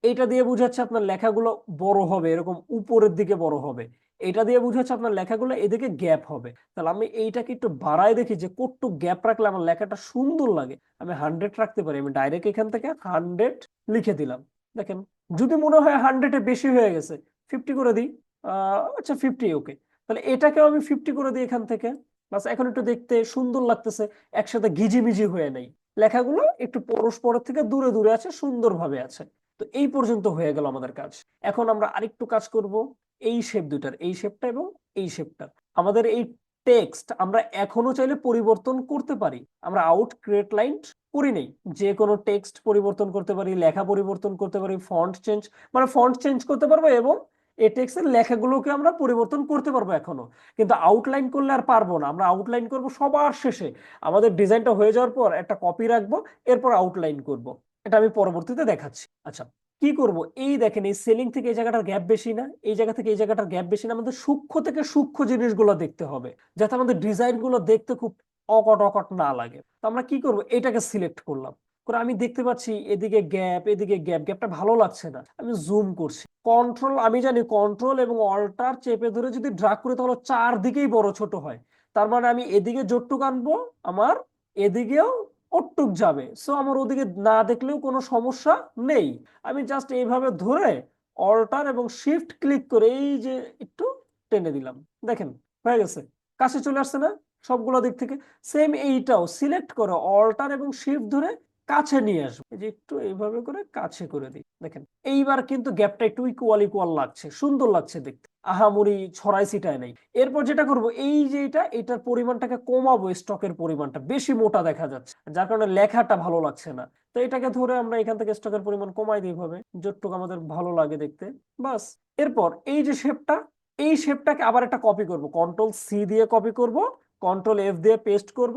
এইটা দিয়ে বোঝাচ্ছে আপনার লেখাগুলো বড় হবে, এরকম উপরের দিকে বড় হবে। এটা দিয়ে বোঝাচ্ছে আপনার লেখাগুলো এদিকে গ্যাপ হবে। তাহলে আমি এইটাকে একটু বাড়ায় দেখি যে কতটুকু গ্যাপ রাখলে আমার লেখাটা সুন্দর লাগে। আমি 100 রাখতে পারি, আমি ডাইরেক্ট এখান থেকে 100 লিখে দিলাম। দেখেন যদি মনে হয় 100-এ বেশি হয়ে গেছে 50 করে দিই। আচ্ছা 50 ওকে, তাহলে এটাকেও আমি 50 করে দিই এখান থেকে। বাস এখন একটু দেখতে সুন্দর লাগতেছে, একসাথে ঘিজিমিজি হয়ে নেই, লেখাগুলো একটু পরস্পরের থেকে দূরে দূরে আছে, সুন্দরভাবে আছে। তো এই পর্যন্ত হয়ে গেল আমাদের কাজ। এখন আমরা আরেকটু কাজ করব এই শেপ দুটার, এই শেপটা এবং এই শেপটা। আমাদের এই টেক্সট আমরা এখনো চাইলে পরিবর্তন করতে পারি। আমরা আউট ক্রিয়েট লাইন করি নেই, যে কোনো টেক্সট পরিবর্তন করতে পারি, লেখা পরিবর্তন করতে পারি, ফন্ট চেঞ্জ মানে ফন্ট চেঞ্জ করতে পারবো, এবং এই টেক্সটের লেখাগুলোকে আমরা পরিবর্তন করতে পারবো এখনো। কিন্তু আউটলাইন করলে আর পারবো না, আমরা আউটলাইন করব সবার শেষে, আমাদের ডিজাইনটা হয়ে যাওয়ার পর একটা কপি রাখবো, এরপর আউটলাইন করব। এটা আমি পরবর্তীতে দেখাচ্ছি। আচ্ছা, কি করব, এই দেখেন এই সেলিং থেকে এই জায়গাটার গ্যাপ বেশি না, এই জায়গা থেকে এই জায়গাটার গ্যাপ বেশি না, আমাদের সূক্ষ্ম থেকে সূক্ষ্ম জিনিসগুলো দেখতে হবে, যাতে আমাদের ডিজাইন গুলো দেখতে খুব অকট অকট না লাগে। তো আমরা কি করব, এটাকে সিলেক্ট করলাম, করে আমি দেখতে পাচ্ছি এদিকে গ্যাপ, এদিকে গ্যাপ, গ্যাপটা ভালো লাগছে না, আমি জুম করছি। কন্ট্রোল, আমি জানি কন্ট্রোল এবং অল্টার চেপে ধরে যদি ড্রাগ করি তাহলে চারদিকেই বড় ছোট হয়। তার মানে আমি এদিকে যতটুক আনবো আমার এদিকেও ওটুক যাবে, সো আমার ওদিকে না দেখলেও কোনো সমস্যা নেই। আমি জাস্ট এইভাবে ধরে অল্টার এবং শিফট ক্লিক করে এই যে একটু টেনে দিলাম, দেখেন হয়ে গেছে, কাছে চলে আসছে না সবগুলো দিক থেকে। সেম এইটাও সিলেক্ট করে অল্টার এবং শিফট ধরে কাছে নিয়ে আসবো, এই যে একটু এইভাবে করে কাছে করে দিই, দেখেন এইবার কিন্তু গ্যাপটা একটু ইকুয়াল ইকুয়াল লাগছে, সুন্দর লাগছে দেখতে, আহামরি ছড়াই ছিটায় নাই। এরপর যেটা করব, এই যে এটার পরিমাণটাকে কমাবো, স্টকের পরিমাণটা বেশি মোটা দেখা যাচ্ছে যার কারণে লেখাটা ভালো লাগছে না। তো এটাকে ধরে আমরা এখান থেকে স্টকের পরিমাণ কমাই দিই ভাবে, যতটুকু আমাদের ভালো লাগে দেখতে, বাস। এরপর এই যে শেপটা, এই শেপটাকে আবার একটা কপি করব, কন্ট্রোল সি দিয়ে কপি করব, কন্ট্রোল এফ দিয়ে পেস্ট করব,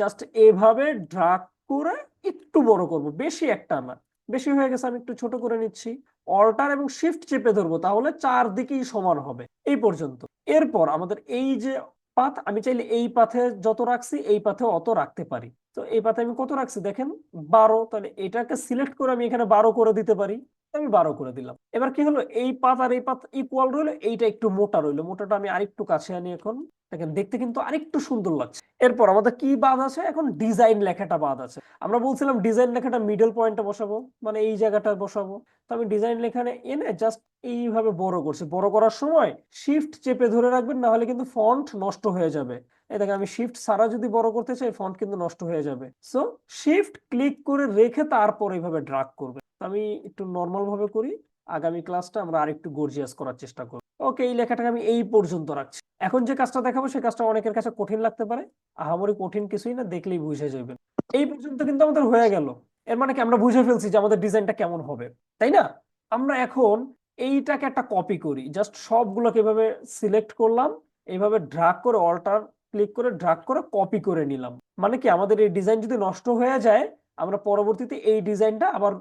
জাস্ট এভাবে ড্রাগ করে একটু বড় করব, বেশি একটা না, বেশি হয়ে গেছে আমি একটু ছোট করে নিচ্ছি। অল্টার এবং শিফট চেপে ধরবো, তাহলে চারদিকেই সমান হবে এই পর্যন্ত। এরপর আমাদের এই যে পাথ, আমি চাইলে এই পাথে যত রাখছি এই পাথে অত রাখতে পারি। তো এই পাথে আমি কত রাখছি দেখেন, 12, তাহলে এটাকে সিলেক্ট করে আমি এখানে 12 করে দিতে পারি, আমি 12 করে দিলাম। এবার কি হলো, এই পাত আর এই পাত ইকুয়াল রইলো, এইটা একটু মোটা রইলো, মোটাটা আমি আরেকটু কাছে আনি এখন, দেখেন দেখতে কিন্তু আরেকটু সুন্দর লাগছে। এরপর আমাদের কি বাদ আছে, এখন ডিজাইন লেখাটা বাদ আছে। আমরা বলছিলাম ডিজাইন লেখাটা মিডল পয়েন্টে বসাবো, মানে এই জায়গাটা বসাবো। তো আমি ডিজাইন লেখানে এনে জাস্ট এইভাবে বড় করছি, বড় করার সময় শিফট চেপে ধরে রাখবেন, না হলে কিন্তু ফন্ট নষ্ট হয়ে যাবে। এই দেখেন আমি শিফট ছাড়া যদি বড় করতে চাই ফন্ট কিন্তু নষ্ট হয়ে যাবে, সো শিফট ক্লিক করে রেখে তারপর এইভাবে ড্রাগ করবে। আমি একটু নর্মাল ভাবে করি, আগামী ক্লাসটা আমরা আরেকটু গর্জিয়াস করার চেষ্টা করব। ওকে, এই লেখাটাকে আমি এই পর্যন্ত রাখছি। এখন যে কাজটা দেখাবো সেই কাজটা অনেকের কাছে কঠিন লাগতে পারে, আহামরি কঠিন কিছুই না, দেখলেই বুঝে যাবেন। এই পর্যন্ত কিন্তু আমাদের হয়ে গেল, এর মানে কি আমরা বুঝে ফেলছি যে আমাদের ডিজাইনটা কেমন হবে, তাই না? আমরা এখন এইটাকে একটা কপি করি, জাস্ট সবগুলোকে এভাবে সিলেক্ট করলাম, এইভাবে ড্রাগ করে অল্টার ক্লিক করে ড্রাগ করে কপি করে নিলাম। মানে কি আমাদের এই ডিজাইন যদি নষ্ট হয়ে যায়, আমরা পরবর্তীতে এই ডিজাইনটা আবার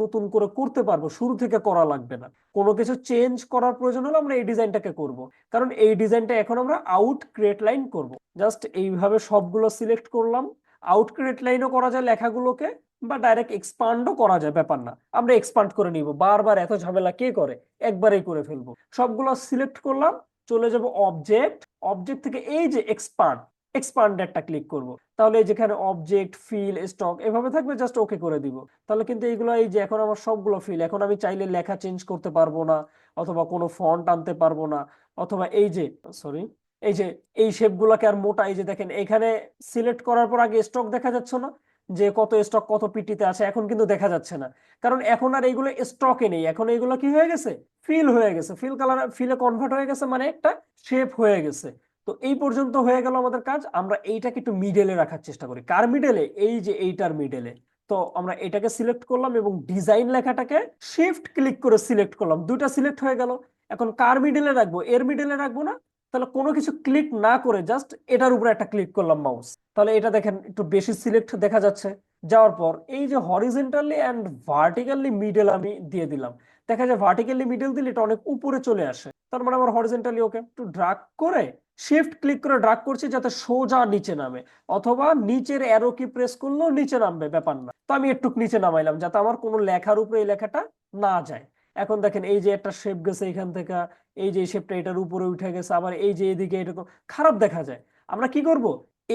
নতুন করে করতে পারবো, শুরু থেকে করা লাগবে না। কোনো কিছু চেঞ্জ করার প্রয়োজন হলে আমরা এই ডিজাইনটাকে করব, কারণ এই ডিজাইনটা এখন আমরা আউট ক্রিয়েট লাইন করব। জাস্ট এইভাবে সবগুলো সিলেক্ট করলাম, আউট ক্রিয়েট লাইনও করা যায় লেখাগুলোকে, বা ডাইরেক্ট এক্সপান্ডও করা যায়, ব্যাপার না, আমরা এক্সপান্ড করে নিব, বারবার এত ঝামেলা কে করে, একবারেই করে ফেলবো। সবগুলো সিলেক্ট করলাম, চলে যাব অবজেক্ট, অবজেক্ট থেকে এই যে এক্সপান্ড, এক্সপান্ডেরটা ক্লিক করব, তাহলে যেখানে অবজেক্ট ফিল স্টক এভাবে থাকবে, জাস্ট ওকে করে দিব। তাহলে কিন্তু এইগুলো, এই যে এখন আমার সবগুলো ফিল, এখন আমি চাইলে লেখা চেঞ্জ করতে পারবো না, অথবা কোনো ফন্ট আনতে পারবো না, অথবা এই যে সরি এই যে এই শেপ গুলাকে আর মোটা, এই যে দেখেন এখানে সিলেক্ট করার পর আগে স্টক দেখা যাচ্ছে না, যে কত স্টক কত পিটিতে আছে, এখন কিন্তু দেখা যাচ্ছে না, কারণ এখন আর এইগুলো স্টকে নেই, এখন এইগুলো কি হয়ে গেছে, ফিল হয়ে গেছে, ফিল কালার ফিলে কনভার্ট হয়ে গেছে, মানে একটা শেপ হয়ে গেছে। তো এই পর্যন্ত হয়ে গেল আমাদের কাজ। আমরা এইটাকে একটু মিডলে রাখার চেষ্টা করি, কার মিডলে, এই যে এইটার মিডলে। তো আমরা এটাকে সিলেক্ট করলাম এবং ডিজাইন লেখাটাকে শিফট ক্লিক করে সিলেক্ট করলাম, দুইটা সিলেক্ট হয়ে গেল। এখন কার মিডলে রাখবো, এর মিডলে রাখবো না, তাহলে কোনো কিছু ক্লিক না করে জাস্ট এটার উপরে একটা ক্লিক করলাম মাউস, তাহলে এটা দেখেন একটু বেশি সিলেক্ট দেখা যাচ্ছে। যাওয়ার পর এই যে হরিজেন্টালি অ্যান্ড ভার্টিক্যালি মিডল আমি দিয়ে দিলাম, দেখা যায় ভার্টিক্যালি মিডল দিলে এটা অনেক উপরে চলে আসে, তার মানে আমার হরিজেন্টালি ওকে। একটু ড্রাগ করে শিফট ক্লিক করে ড্রাগ করছি যাতে সোজা নিচে নামে, অথবা নিচের অ্যারো কি প্রেস করলেও নিচে নামবে, ব্যাপার না। তো আমি একটু নিচে নামাইলাম যাতে আমার কোনো লেখার উপরে এই লেখাটা না যায়। এখন দেখেন এই যে একটা শেপ গেছে এখান থেকে, এই যে শেপটা এটার উপরে উঠে গেছে, আবার এই যে এদিকে এরকম খারাপ দেখা যায়। আমরা কি করব,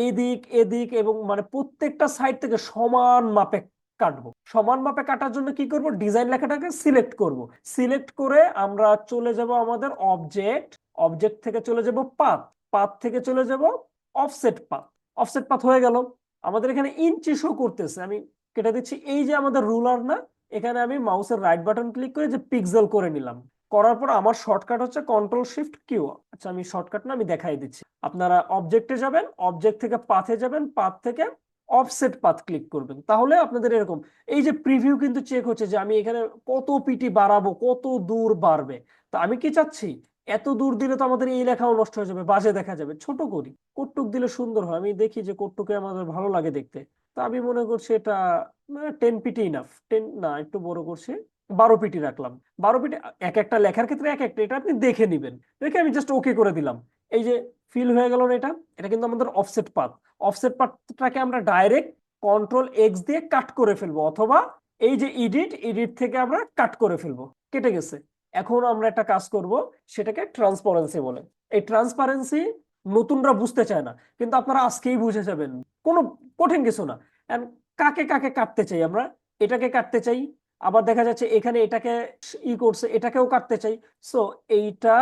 এদিক এদিক এবং মানে প্রত্যেকটা সাইড থেকে সমান মাপে কাটবো। সমান মাপে কাটার জন্য কি করব, ডিজাইন লেখাটাকে সিলেক্ট করব। সিলেক্ট করে আমরা চলে যাব আমাদের অবজেক্ট, অবজেক্ট থেকে চলে যাব পাথ, পাথ থেকে চলে যাব অফসেট পাথ। অফসেট পাথ হয়ে গেল। আমাদের এখানে ইঞ্চি শো করতেছে, আমি কেটে দিচ্ছি। এই যে আমাদের রুলার না, এখানে আমি মাউসের রাইট বাটন ক্লিক করে যে পিক্সেল করে নিলাম। করার পর আমার শর্টকাট হচ্ছে কন্ট্রোল শিফট কিউ। আচ্ছা আমি শর্টকাট না, আমি দেখাই দিচ্ছি। আপনারা অবজেক্টে যাবেন, অবজেক্ট থেকে পাথে যাবেন, পাথ থেকে অফসেট পাথ ক্লিক করবেন, তাহলে আপনাদের এরকম এই যে প্রিভিউ কিন্তু চেক হচ্ছে যে আমি এখানে কত পিটি বাড়াবো, কত দূর বাড়বে। তা আমি কি চাচ্ছি, এত দূর দিলে তো আমাদের এই লেখাও নষ্ট হয়ে যাবে, বাজে দেখা যাবে, ছোট করি। কোটটুক দিলে সুন্দর হয়, আমি দেখি যে কোটটুকে আমাদের ভালো লাগে দেখতে। তা আমি মনে করছি এটা 10 পিটি ইনাফ, 10 না, একটু বড় করছি, 12 পিটি রাখলাম। 12 পিটি এক একটা লেখার ক্ষেত্রে এক একটা, এটা আপনি দেখে নিবেন। দেখে আমি জাস্ট ওকে করে দিলাম। এই যে ফিল হয়ে গেল না, এটা এটা কিন্তু আমাদের অফসেট পাথ। অফসেট পাথটাকে আমরা ডাইরেক্ট কন্ট্রোল এক্স দিয়ে কাট করে ফেলবো, অথবা এই যে এডিট, এডিট থেকে আমরা কাট করে ফেলবো। কেটে গেছে। এখন আমরা একটা কাজ করব, সেটাকে ট্রান্সপারেন্সি বলে। এই ট্রান্সপারেন্সি নতুনরা বুঝতে চায় না, কিন্তু আপনারা আজকেই বুঝে যাবেন, কোনো কঠিন কিছু না। And কাকে কাকে কাটতে চাই আমরা, এটাকে কাটতে চাই, আবার দেখা যাচ্ছে এখানে এটাকে করছে, এটাকেও কাটতে চাই। সো এইটা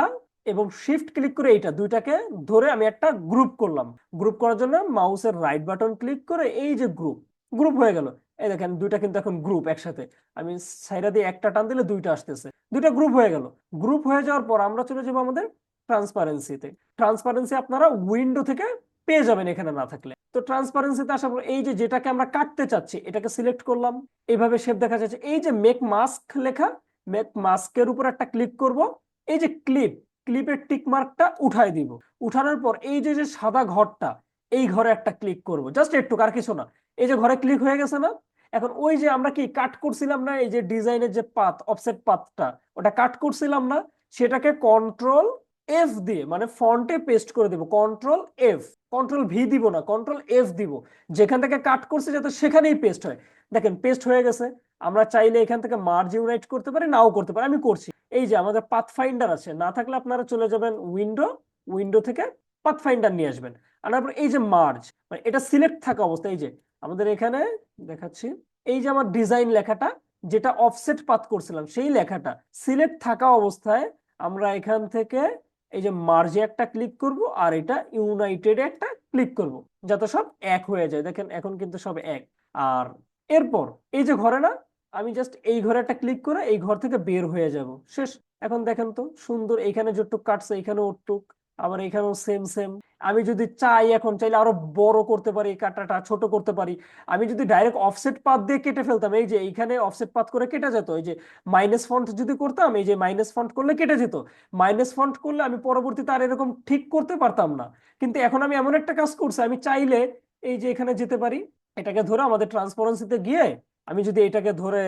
এবং শিফট ক্লিক করে এইটা দুইটাকে ধরে আমি একটা গ্রুপ করলাম। গ্রুপ করার জন্য মাউসের রাইট বাটন ক্লিক করে এই যে গ্রুপ, গ্রুপ হয়ে গেল। এই দেখেন দুইটা কিন্তু এখন গ্রুপ একসাথে। আমি সাইডা দিয়ে একটা টান দিলে দুইটা আসতেছে, দুইটা গ্রুপ হয়ে গেল। গ্রুপ হয়ে যাওয়ার পর আমরা চলে যাবো আমাদের ট্রান্সপারেন্সিতে। ট্রান্সপারেন্সি আপনারা উইন্ডো থেকে পেয়ে যাবেন এখানে না থাকলে। তো ট্রান্সপারেন্সিতে আসার পর এই যে যেটাকে আমরা কাটতে চাচ্ছি এটাকে সিলেক্ট করলাম, এইভাবে শেপ দেখা যাচ্ছে। এই যে মেক মাস্ক লেখা, মেক মাস্কের উপর একটা ক্লিক করব। এই যে ক্লিপ, ক্লিপের টিক মার্কটা উঠাই দিব। উঠানোর পর এই যে যে সাদা ঘরটা, এই ঘরে একটা ক্লিক করব, জাস্ট একটু, আর কিছু না। এই যে ঘরে ক্লিক হয়ে গেছে না। এখন ওই যে আমরা কি কাট করছিলাম না, এই যে ডিজাইনের যে পাথ, অফসেট পাথটা, ওটা কাট করছিলাম না, সেটাকে কন্ট্রোল এফ দিয়ে মানে ফন্টে পেস্ট করে দিব। কন্ট্রোল এফ, কন্ট্রোল ভি দিব না, কন্ট্রোল এফ দিব, যেখান থেকে কাট করছে যাতে সেখানেই পেস্ট হয়। দেখেন পেস্ট হয়ে গেছে। আমরা চাইলে এখান থেকে মার্জ ইউনাইট করতে পারি, নাও করতে পারি, আমি করছি। এই যে আমাদের পাথ ফাইন্ডার আছে, না থাকলে আপনারা চলে যাবেন উইন্ডো, উইন্ডো থেকে পাথ ফাইন্ডার নিয়ে আসবেন। আনার পর এই যে মার্জ, মানে এটা সিলেক্ট থাকা অবস্থা, এই যে আমাদের এখানে দেখাচ্ছি, এই যে আমার ডিজাইন লেখাটা যেটা অফসেট পাথ করছিলাম সেই লেখাটা সিলেক্ট থাকা অবস্থায় আমরা এখান থেকে এই যে মার্জে একটা ক্লিক করব, আর এটা ইউনাইটেড একটা ক্লিক করব, যাতে সব এক হয়ে যায়। দেখেন এখন কিন্তু সব এক। আর এরপর এই যে ঘরে না, আমি জাস্ট এই ঘরে একটা ক্লিক করে এই ঘর থেকে বের হয়ে যাব, শেষ। এখন দেখেন তো সুন্দর, এইখানে যতটুক কাটছে এখানে ওটুক, আবার এখানেও সেম সেম। আমি যদি চাই, এখন চাইলে আরো বড় করতে পারি, কাটাটা ছোট করতে পারি। আমি যদি ডাইরেক্ট অফসেট পাথ দিয়ে কেটে ফেলতাম, এই যে এইখানে অফসেট পাথ করে কেটে যেত। এই যে মাইনাস ফন্ট যদি করতাম, এই যে মাইনাস ফন্ট করলে কেটে যেত। মাইনাস ফন্ট করলে আমি পরবর্তীতে আর এরকম ঠিক করতে পারতাম না। কিন্তু এখন আমি এমন একটা কাজ করছি, আমি চাইলে এই যে এখানে যেতে পারি, এটাকে ধরে আমাদের ট্রান্সপারেন্সিতে গিয়ে আমি যদি এটাকে ধরে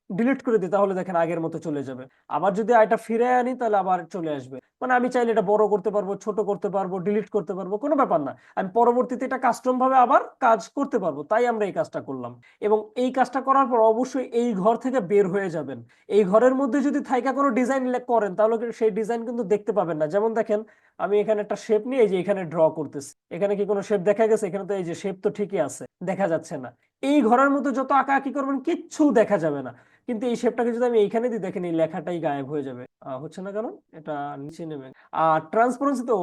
ডিলিট করে দিই, তাহলে দেখেন আগের মতো চলে যাবে। আবার যদি এটা ফিরে আনি তাহলে আবার চলে আসবে। মানে আমি চাইলে এটা বড় করতে পারবো, ছোট করতে পারবো, ডিলিট করতে পারবো, কোনো ব্যাপার না। আমি পরবর্তীতে এটা কাস্টম ভাবে আবার কাজ করতে পারবো, তাই আমরা এই কাজটা করলাম। এবং এই কাজটা করার পর অবশ্যই এই ঘর থেকে বের হয়ে যাবেন। এই ঘরের মধ্যে যদি থাইকা কোনো ডিজাইন করেন, তাহলে সেই ডিজাইন কিন্তু দেখতে পাবেন না। যেমন দেখেন আমি এখানে একটা শেপ নিয়ে এই যে এখানে ড্র করতেছি, এখানে কি কোনো শেপ দেখা গেছে? এখানে তো এই যে শেপ তো ঠিকই আছে, দেখা যাচ্ছে না। এই ঘরের মধ্যে যত আঁকাআঁকি করবেন কিচ্ছু দেখা যাবে না। কিন্তু এই শেপটাকে যদি আমি এইখানে দিই, দেখেন এই লেখাটাই গায়েব হয়ে যাবে। হচ্ছে না কারণ এটা নিচে নেবে। আর ট্রান্সপারেন্সি তো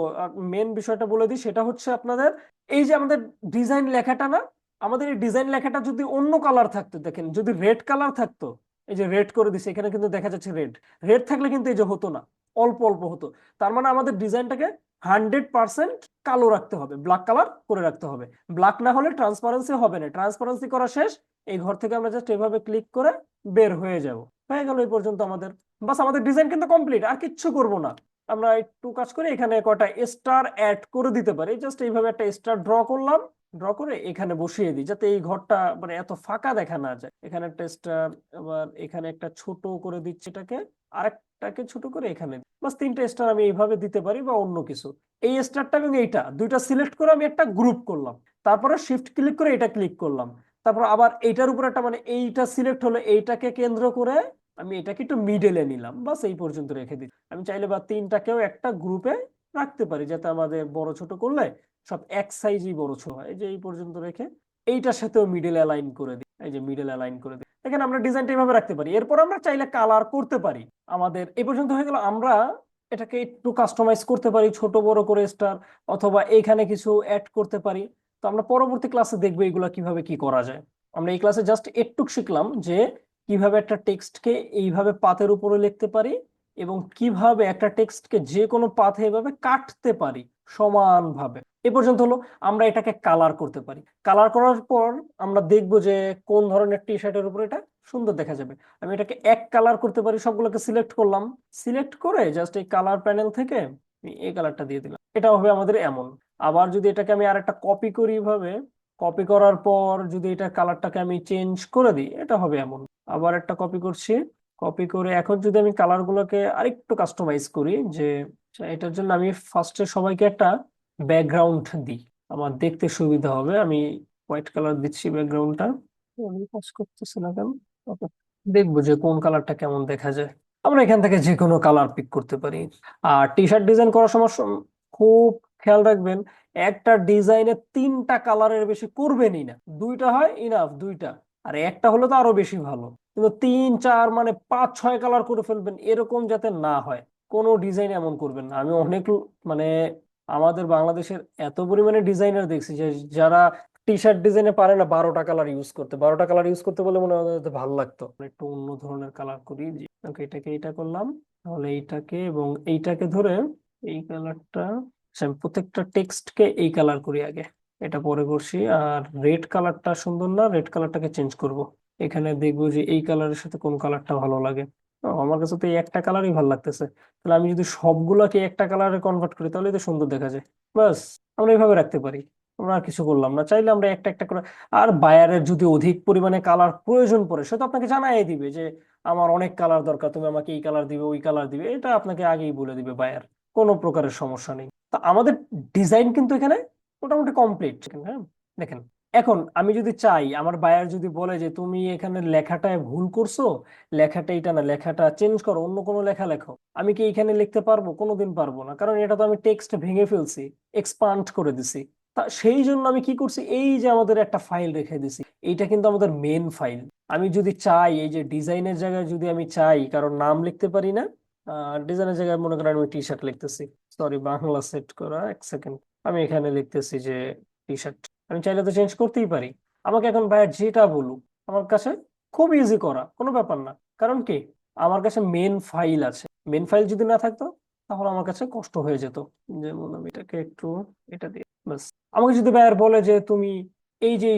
মেন বিষয়টা বলে দিই, সেটা হচ্ছে আপনাদের এই যে আমাদের ডিজাইন লেখাটা না, আমাদের এই ডিজাইন লেখাটা যদি অন্য কালার থাকতো, দেখেন যদি রেড কালার থাকতো, এই যে রেড করে দিছে এখানে কিন্তু দেখা যাচ্ছে রেড। রেড থাকলে কিন্তু এই যে হতো না, অল্প অল্প হতো। তার মানে আমাদের ডিজাইনটাকে 100% কালো রাখতে হবে, ব্ল্যাক কালার করে রাখতে হবে। ব্ল্যাক না হলে ট্রান্সপারেন্সি হবে না। ট্রান্সপারেন্সি করা শেষ, এই ঘর থেকে আমরা জাস্ট এভাবে ক্লিক করে বের হয়ে যাব। হয়ে গেল এই পর্যন্ত আমাদের। বাস আমাদের ডিজাইন কিন্তু কমপ্লিট, আর কিচ্ছু করব না। আমরা একটু কাজ করে এখানে কয়টা স্টার অ্যাড করে দিতে পারি। জাস্ট এইভাবে একটা স্টার ড্র করলাম, ড্র করে এখানে বসিয়ে দিই, যাতে এই ঘরটা মানে এত ফাঁকা দেখা না যায়। এখানে একটা স্টার, আবার এখানে একটা ছোট করে দিচ্ছি এটাকে, আরেকটাকে ছোট করে এখানে। বাস 3টে স্টার আমি এইভাবে দিতে পারি, বা অন্য কিছু। এই স্টারটা এবং এইটা দুইটা সিলেক্ট করে আমি একটা গ্রুপ করলাম, তারপরে শিফট ক্লিক করে এটা ক্লিক করলাম। তারপর আবার এইটার উপর একটা, মানে এইটা সিলেক্ট হলো, এইটাকে কেন্দ্র করে আমি এটাকে একটু মিডলে নিলাম, বাস এই পর্যন্ত রেখে দিই। আমি চাইলে বা 3টাকেও একটা গ্রুপে রাখতে পারি, যাতে আমাদের বড় ছোট করলে সব এক সাইজই বড় ছোট হয়। এই যে এই পর্যন্ত রেখে এইটার সাথেও মিডল অ্যালাইন করে দিই, এই যে মিডল অ্যালাইন করে দিই। এখানে আমরা ডিজাইনটা এইভাবে রাখতে পারি। এরপর আমরা চাইলে কালার করতে পারি। আমাদের এই পর্যন্ত হয়ে গেল। আমরা এটাকে একটু কাস্টমাইজ করতে পারি, ছোট বড় করে স্টার, অথবা এখানে কিছু অ্যাড করতে পারি। তো আমরা পরবর্তী ক্লাসে দেখবো এগুলা কিভাবে কি করা যায়। আমরা এই ক্লাসে জাস্ট একটু শিখলাম যে কিভাবে একটা টেক্সটকে এইভাবে পাতের উপরে লিখতে পারি, এবং কিভাবে একটা টেক্সটকে যে কোনো পাথে এভাবে কাটতে পারি সমানভাবে। এ পর্যন্ত হলো। আমরা এটাকে কালার করতে পারি। কালার করার পর আমরা দেখবো যে কোন ধরনের টি শার্টের উপর এটা সুন্দর দেখা যাবে। আমি এটাকে এক কালার করতে পারি, সবগুলোকে সিলেক্ট করলাম, সিলেক্ট করে জাস্ট এই কালার প্যানেল থেকে আমি এই কালারটা দিয়ে দিলাম, এটা হবে আমাদের এমন। আবার যদি এটাকে আমি আর একটা কপি করি, ভাবে কপি করার পর যদি এটা কালারটাকে আমি চেঞ্জ করে দিই, এটা হবে এমন। আবার একটা কপি করছি, কপি করে এখন যদি আমি কালার গুলোকে আরেকটু কাস্টমাইজ করি, যে এটার জন্য আমি ফার্স্টে সবাইকে একটা ব্যাকগ্রাউন্ড দিই, আমার দেখতে সুবিধা হবে। আমি হোয়াইট কালার দিচ্ছি ব্যাকগ্রাউন্ডটা। আমি কাজ করতেছি না কেন? Okay, দেখবো যে কোন কালারটা কেমন দেখা যায়। আমরা এখান থেকে যে কোনো কালার পিক করতে পারি। আর টি শার্ট ডিজাইন করার সময় খুব খেয়াল রাখবেন, একটা ডিজাইনে তিনটা কালারের বেশি করবেনই না। দুইটা হয় ইনাফ, দুইটা। আর একটা হলে তো আরো বেশি ভালো। কিন্তু তিন চার মানে পাঁচ ছয় কালার করে ফেলবেন, এরকম যাতে না হয়। কোনো ডিজাইন এমন করবেন না। আমি অনেক মানে আমাদের বাংলাদেশের এত পরিমাণে ডিজাইনার দেখছি যে যারা টি শার্ট ডিজাইনে পারে না 12টা কালার ইউজ করতে। 12টা কালার ইউজ করতে বলে মনে হয় ওদের ভালো লাগতো। একটু অন্য ধরনের কালার করি, যে ওকে এটাকে এইটা করলাম, তাহলে এইটাকে এবং এইটাকে ধরে এই কালারটা, আমি প্রত্যেকটা টেক্সটকে এই কালার করি আগে, এটা পরে করছি। আর রেড কালারটা সুন্দর না, রেড কালারটাকে চেঞ্জ করব। এখানে দেখবো যে এই কালারের সাথে কোন কালারটা ভালো লাগে। আমার কাছে তো এই একটা কালারই ভালো লাগতেছে। তাহলে আমি যদি সবগুলাকে একটা কালারে কনভার্ট করি তাহলে তো সুন্দর দেখা যায়। বাস, আমরা এইভাবে রাখতে পারি। আমরা আর কিছু করলাম না, চাইলে আমরা একটা একটা করে। আর বায়ারের যদি অধিক পরিমাণে কালার প্রয়োজন পড়ে, সে তো আপনাকে জানাই দিবে যে আমার অনেক কালার দরকার, তুমি আমাকে এই কালার দিবে ওই কালার দিবে, এটা আপনাকে আগেই বলে দিবে বায়ার। কোনো প্রকারের সমস্যা নেই। তা আমাদের ডিজাইন কিন্তু এখানে মোটামুটি কমপ্লিট। হ্যাঁ, দেখেন, এখন আমি যদি চাই, আমার বায়ার যদি বলে যে তুমি এখানে লেখাটায় ভুল করছো, লেখাটা এটা না, লেখাটা চেঞ্জ করো, অন্য কোনো লেখা লেখো, আমি কি এখানে লিখতে পারবো? কোনোদিন পারবো না, কারণ এটা তো আমি টেক্সট ভেঙে ফেলছি, এক্সপান্ড করে দিছি। তা সেই জন্য আমি কি করছি, এই যে আমাদের একটা ফাইল রেখে দিছি, এইটা কিন্তু আমাদের মেন ফাইল। আমি যদি চাই, এই যে ডিজাইনের জায়গায় যদি আমি চাই, কারণ নাম লিখতে পারি না, ডিজাইনের জায়গায় মনে করেন আমি টি শার্ট লিখতেছি, সরি বাংলা সেট করা, এক সেকেন্ড, আমি এখানে লিখতেছি যে টি শার্ট। আমি চাইলে তো চেঞ্জ করতেই পারি। আমাকে এখন ভাইয়া যেটা বলুক, আমার কাছে খুব ইজি করা, কোনো ব্যাপার না। কারণ কি, আমার কাছে মেন ফাইল আছে। মেন ফাইল যদি না থাকতো তাহলে আমার কাছে কষ্ট হয়ে যেত। যেমন আমি এটাকে একটু এটা দিয়ে, বাস। আমাকে যদি ভাইয়ার বলে যে তুমি এই যে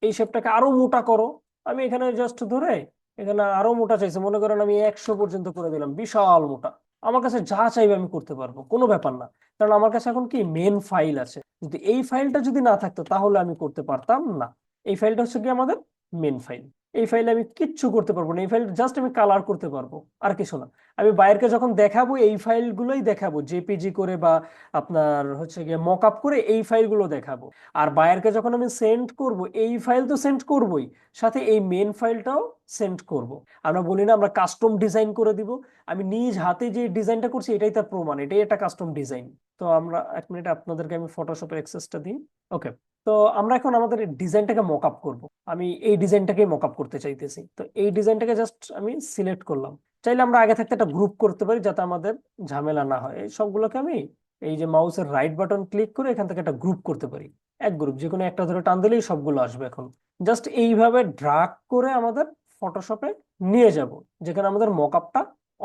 এই শেপটাকে আরো মোটা করো, আমি এখানে জাস্ট ধরে এখানে আরো মোটা চাইছে, মনে করেন আমি 100 পর্যন্ত করে দিলাম, বিশাল মোটা। আমার কাছে যা চাইবে আমি করতে পারবো, কোনো ব্যাপার না। কারণ আমার কাছে এখন কি মেন ফাইল আছে। যদি এই ফাইলটা যদি না থাকতো তাহলে আমি করতে পারতাম না। এই ফাইলটা হচ্ছে কি আমাদের মেন ফাইল। এই ফাইলে আমি কিচ্ছু করতে পারবো না, এই ফাইল জাস্ট আমি কালার করতে পারবো, আর কিছু না। আমি বাইরকে যখন দেখাবো এই ফাইলগুলোই দেখাবো, জেপিজি করে বা আপনার হচ্ছে গিয়ে মক আপ করে এই ফাইলগুলো দেখাবো। আর বায়ারকে যখন আমি সেন্ড করব, এই ফাইল তো সেন্ড করবই, সাথে এই মেন ফাইলটাও সেন্ড করব। আমরা বলি না আমরা কাস্টম ডিজাইন করে দিব, আমি নিজ হাতে যে ডিজাইনটা করছি এটাই তার প্রমাণ, এটাই একটা কাস্টম ডিজাইন। তো আমরা এক মিনিট আপনাদেরকে আমি ফটোশপের অ্যাক্সেসটা দিই। ওকে, তো আমরা এখন আমাদের ডিজাইনটাকে মক আপ করবো। আমি এই ডিজাইনটাকে মক আপ করতে চাইতেছি, তো এই ডিজাইনটাকে জাস্ট আমি সিলেক্ট করলাম। চাইলে আমরা আগে থাকতে একটা গ্রুপ করতে পারি যাতে আমাদের ঝামেলা না হয়। এই সবগুলোকে আমি এই যে মাউসের রাইট বাটন ক্লিক করে এখান থেকে একটা গ্রুপ করতে পারি। এক গ্রুপ যে কোনো একটা ধরে টান দিলেই সবগুলো আসবে। এখন জাস্ট এইভাবে ড্রাগ করে আমাদের ফটোশপে নিয়ে যাব, যেখানে আমাদের মকআপটা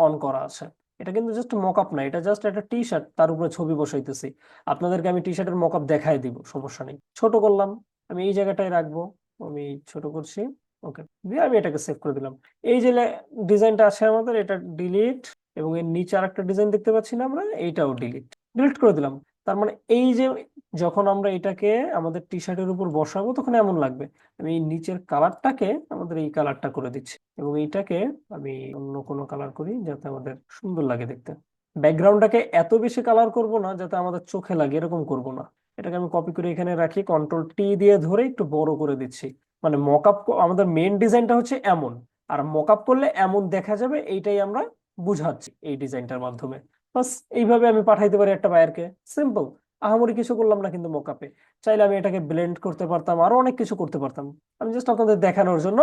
অন করা আছে। এটা কিন্তু জাস্ট মকআপ না, এটা জাস্ট একটা টি শার্ট, তার উপরে ছবি বসাইতেছি। আপনাদেরকে আমি টি শার্টের মকআপ দেখাই দিব, সমস্যা নেই। ছোট করলাম, আমি এই জায়গাটায় রাখবো, আমি ছোট করছি। ওকে, দিয়ে আমি এটাকে সেভ করে দিলাম। এই যে ডিজাইনটা আছে আমাদের, এটা ডিলিট, এবং এর নিচে আর একটা ডিজাইন দেখতে পাচ্ছি না আমরা, এইটাও ডিলিট, ডিলিট করে দিলাম। তার মানে এই যে যখন আমরা এটাকে আমাদের টি শার্টের উপর বসাবো তখন এমন লাগবে। আমি এই নিচের কালারটাকে আমাদের এই কালারটা করে দিচ্ছি, এবং এইটাকে আমি অন্য কোনো কালার করি যাতে আমাদের সুন্দর লাগে দেখতে। ব্যাকগ্রাউন্ডটাকে এত বেশি কালার করব না যাতে আমাদের চোখে লাগে, এরকম করব না। এটাকে আমি কপি করে এখানে রাখি, কন্ট্রোল টি দিয়ে ধরে একটু বড় করে দিচ্ছি। মানে মকআপ, আমাদের মেন ডিজাইনটা হচ্ছে এমন, আর মকআপ করলে এমন দেখা যাবে, এইটাই আমরা বুঝাচ্ছি এই ডিজাইনটার মাধ্যমে। বাস, এইভাবে আমি পাঠাইতে পারি একটা বায়ারকে, সিম্পল। আহামরি কিছু করলাম না কিন্তু মকআপে। চাইলে আমি এটাকে ব্লেন্ড করতে পারতাম, আরো অনেক কিছু করতে পারতাম। আমি জাস্ট আপনাদের দেখানোর জন্য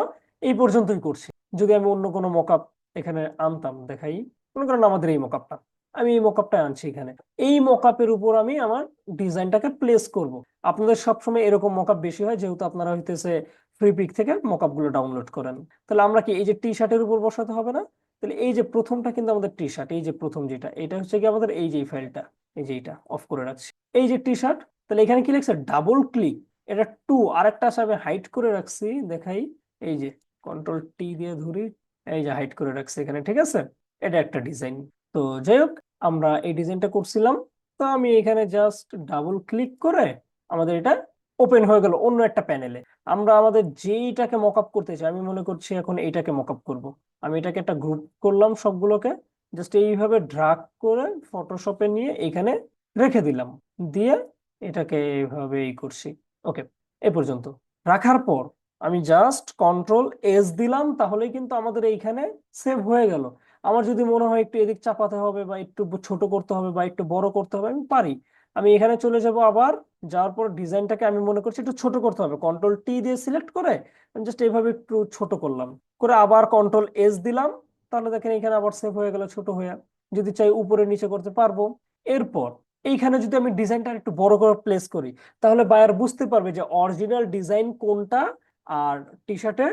এই পর্যন্তই করছি। যদি আমি অন্য কোনো মকআপ এখানে আনতাম, দেখাই, মনে করেন আমাদের এই মকআপটা, আমি এই মকআপটা আনছি এখানে, এই মকআপের উপর আমি আমার ডিজাইনটাকে প্লেস করব। আপনাদের সবসময় এরকম মকআপ বেশি হয়, যেহেতু আপনারা হইতেছে ফ্রি পিক থেকে মকআপ গুলো ডাউনলোড করেন। তাহলে আমরা কি এই যে টি শার্টের উপর বসাতে হবে না? তাহলে এই যে প্রথমটা কিন্তু আমাদের টি শার্ট, এই যে প্রথম যেটা, এটা হচ্ছে কি আমাদের এই যে ফাইলটা, এই যে এটা অফ করে রাখছি, এই যে টি শার্ট। তাহলে এখানে কি লিখছে, ডাবল ক্লিক, এটা টু, আরেকটা আছে আমি হাইড করে রাখছি, দেখাই, এই যে কন্ট্রোল টি দিয়ে ধরি, এই যে হাইড করে রাখছি এখানে, ঠিক আছে? এটা একটা ডিজাইন। তো যাই হোক, আমরা এই ডিজাইনটা করছিলাম। তো আমি এখানে জাস্ট ডাবল ক্লিক করে আমাদের এটা ওপেন হয়ে গেল অন্য একটা প্যানেলে। আমরা আমাদের যেইটাকে মকআপ করতে চাই, আমি মনে করছি এখন এইটাকে মকআপ করব। আমি এটাকে একটা গ্রুপ করলাম সবগুলোকে, জাস্ট এইভাবে ড্রাগ করে ফটোশপে নিয়ে এখানে রেখে দিলাম, দিয়ে এটাকে এইভাবে করছি। ওকে, এ পর্যন্ত রাখার পর আমি জাস্ট কন্ট্রোল এস দিলাম, তাহলেই কিন্তু আমাদের এইখানে সেভ হয়ে গেল। আমার যদি মনে হয় একটু এদিক চাপাতে হবে বা একটু ছোট করতে হবে বা একটু বড় করতে হবে, আমি পারি। আমি এখানে চলে যাব, আবার যাওয়ার পর ডিজাইনটাকে আমি মনে করছি একটু ছোট করতে হবে, কন্ট্রোল টি দিয়ে সিলেক্ট করে আমি জাস্ট এইভাবে একটু ছোট করলাম, করে আবার কন্ট্রোল এস দিলাম। তাহলে দেখেন এখানে আবার সেভ হয়ে গেল ছোট হয়ে। যদি চাই উপরে নিচে করতে পারবো। এরপর এইখানে যদি আমি ডিজাইনটা একটু বড় করে প্লেস করি, তাহলে বায়ার বুঝতে পারবে যে অরিজিনাল ডিজাইন কোনটা আর টি শার্টে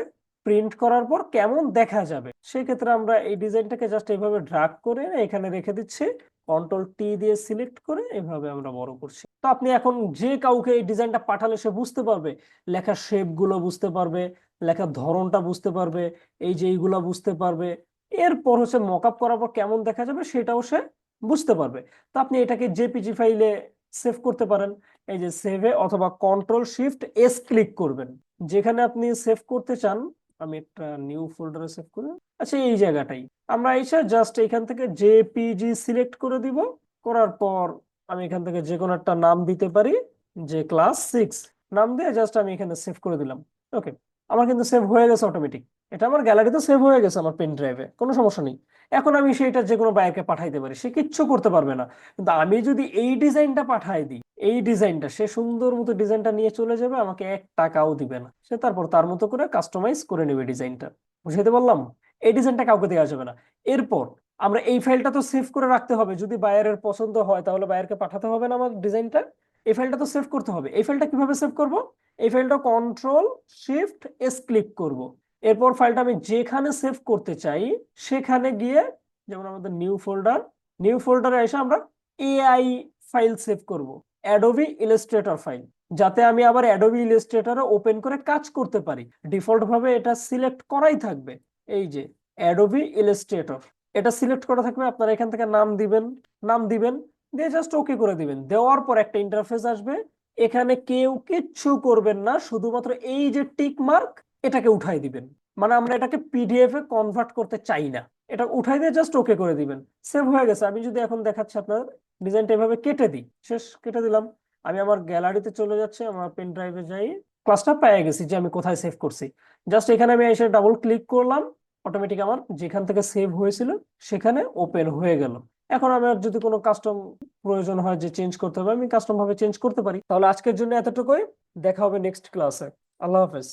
প্রিন্ট করার পর কেমন দেখা যাবে। সেক্ষেত্রে আমরা এই ডিজাইনটাকে জাস্ট এইভাবে ড্রাগ করে এখানে রেখে দিচ্ছি, কন্ট্রোল টি দিয়ে সিলেক্ট করে এভাবে আমরা বড় করছি। তো আপনি এখন যে কাউকে এই ডিজাইনটা পাঠালে সে বুঝতে পারবে, লেখার শেপ গুলো বুঝতে পারবে, লেখার ধরনটা বুঝতে পারবে, এই যে এইগুলা বুঝতে পারবে। এরপর হচ্ছে মকআপ করার পর কেমন দেখা যাবে সেটাও সে বুঝতে পারবে। তো আপনি এটাকে জেপিজি ফাইলে সেভ করতে পারেন, এই যে সেভে, অথবা কন্ট্রোল শিফট এস ক্লিক করবেন যেখানে আপনি সেভ করতে চান। আমি একটা নিউ ফোল্ডারে সেভ করি, আচ্ছা এই জায়গাটাই। আমরা এসে জাস্ট এখান থেকে জেপিজি সিলেক্ট করে দিব, করার পর আমি এখান থেকে যে কোনো একটা নাম দিতে পারি, যে ক্লাস 6 নাম দিয়ে জাস্ট আমি এখানে সেভ করে দিলাম। ওকে, আমার কিন্তু সেভ হয়ে গেছে অটোমেটিক। এটা আমার গ্যালারিতে সেভ হয়ে গেছে আমার পেন ড্রাইভে, কোনো সমস্যা নেই। এখন আমি সেটা যে কোনো বায়ারকে পাঠাইতে পারি, সে কিচ্ছু করতে পারবে না। কিন্তু আমি যদি এই ডিজাইনটা পাঠাই দিই, এই ডিজাইনটা সে সুন্দর মতো ডিজাইনটা নিয়ে চলে যাবে, আমাকে 1 টাকাও দিবে না। সে তারপর তার মতো করে কাস্টমাইজ করে নেবে ডিজাইনটা। বুঝাইতে বললাম? এই ডিজাইনটা কাউকে দেওয়া যাবে না। এরপর আমরা এই ফাইলটা তো সেভ করে রাখতে হবে, যদি বায়ারের পছন্দ হয় তাহলে বায়ারকে পাঠাতে হবে না আমার ডিজাইনটা। এই ফাইলটা তো সেভ করতে হবে। এই ফাইলটা কিভাবে সেভ করব? এই ফাইলটা কন্ট্রোল শিফট এস ক্লিক করব। এরপর ফাইলটা আমি যেখানে সেভ করতে চাই সেখানে গিয়ে, যেমন আমাদের নিউ ফোল্ডারে এসে আমরা এআই ফাইল সেভ করব, অ্যাডোবি ইলাস্ট্রেটর ফাইল, যাতে আমি আবার অ্যাডোবি ইলাস্ট্রেটরে ওপেন করে কাজ করতে পারি। ডিফল্ট ভাবে এটা সিলেক্ট করাই থাকবে, এই যে অ্যাডোবি ইলাস্ট্রেটর, এটা সিলেক্ট করা থাকবে। আপনারা এখান থেকে নাম দিবেন, দিয়ে জাস্ট ওকে করে দিবেন। দেওয়ার পর একটা ইন্টারফেস আসবে, এখানে কেউ কিচ্ছু করবেন না, শুধুমাত্র এই যে টিক মার্ক, এটাকে উঠাই দিবেন। মানে আমরা এটাকে পিডিএফ এ কনভার্ট করতে চাই না, এটা উঠাই দিয়ে জাস্ট ওকে করে দিবেন। সেভ হয়ে গেছে। আমি যদি এখন দেখাচ্ছি আপনার ডিজাইনটা এভাবে কেটে দিই, শেষ, কেটে দিলাম। আমি আমার গ্যালারিতে চলে যাচ্ছি, আমার পেন ড্রাইভে যাই, ক্লাসটা পেয়ে গেছি যে আমি কোথায় সেভ করছি। জাস্ট এখানে আমি এসে ডাবল ক্লিক করলাম, অটোমেটিক আমার যেখান থেকে সেভ হয়েছিল সেখানে ওপেন হয়ে গেল। এখন আমার যদি কোনো কাস্টম প্রয়োজন হয় যে চেঞ্জ করতে হবে, আমি কাস্টম ভাবে চেঞ্জ করতে পারি। তাহলে আজকের জন্য এতটুকুই, দেখা হবে নেক্সট ক্লাসে। আল্লাহ হাফেজ।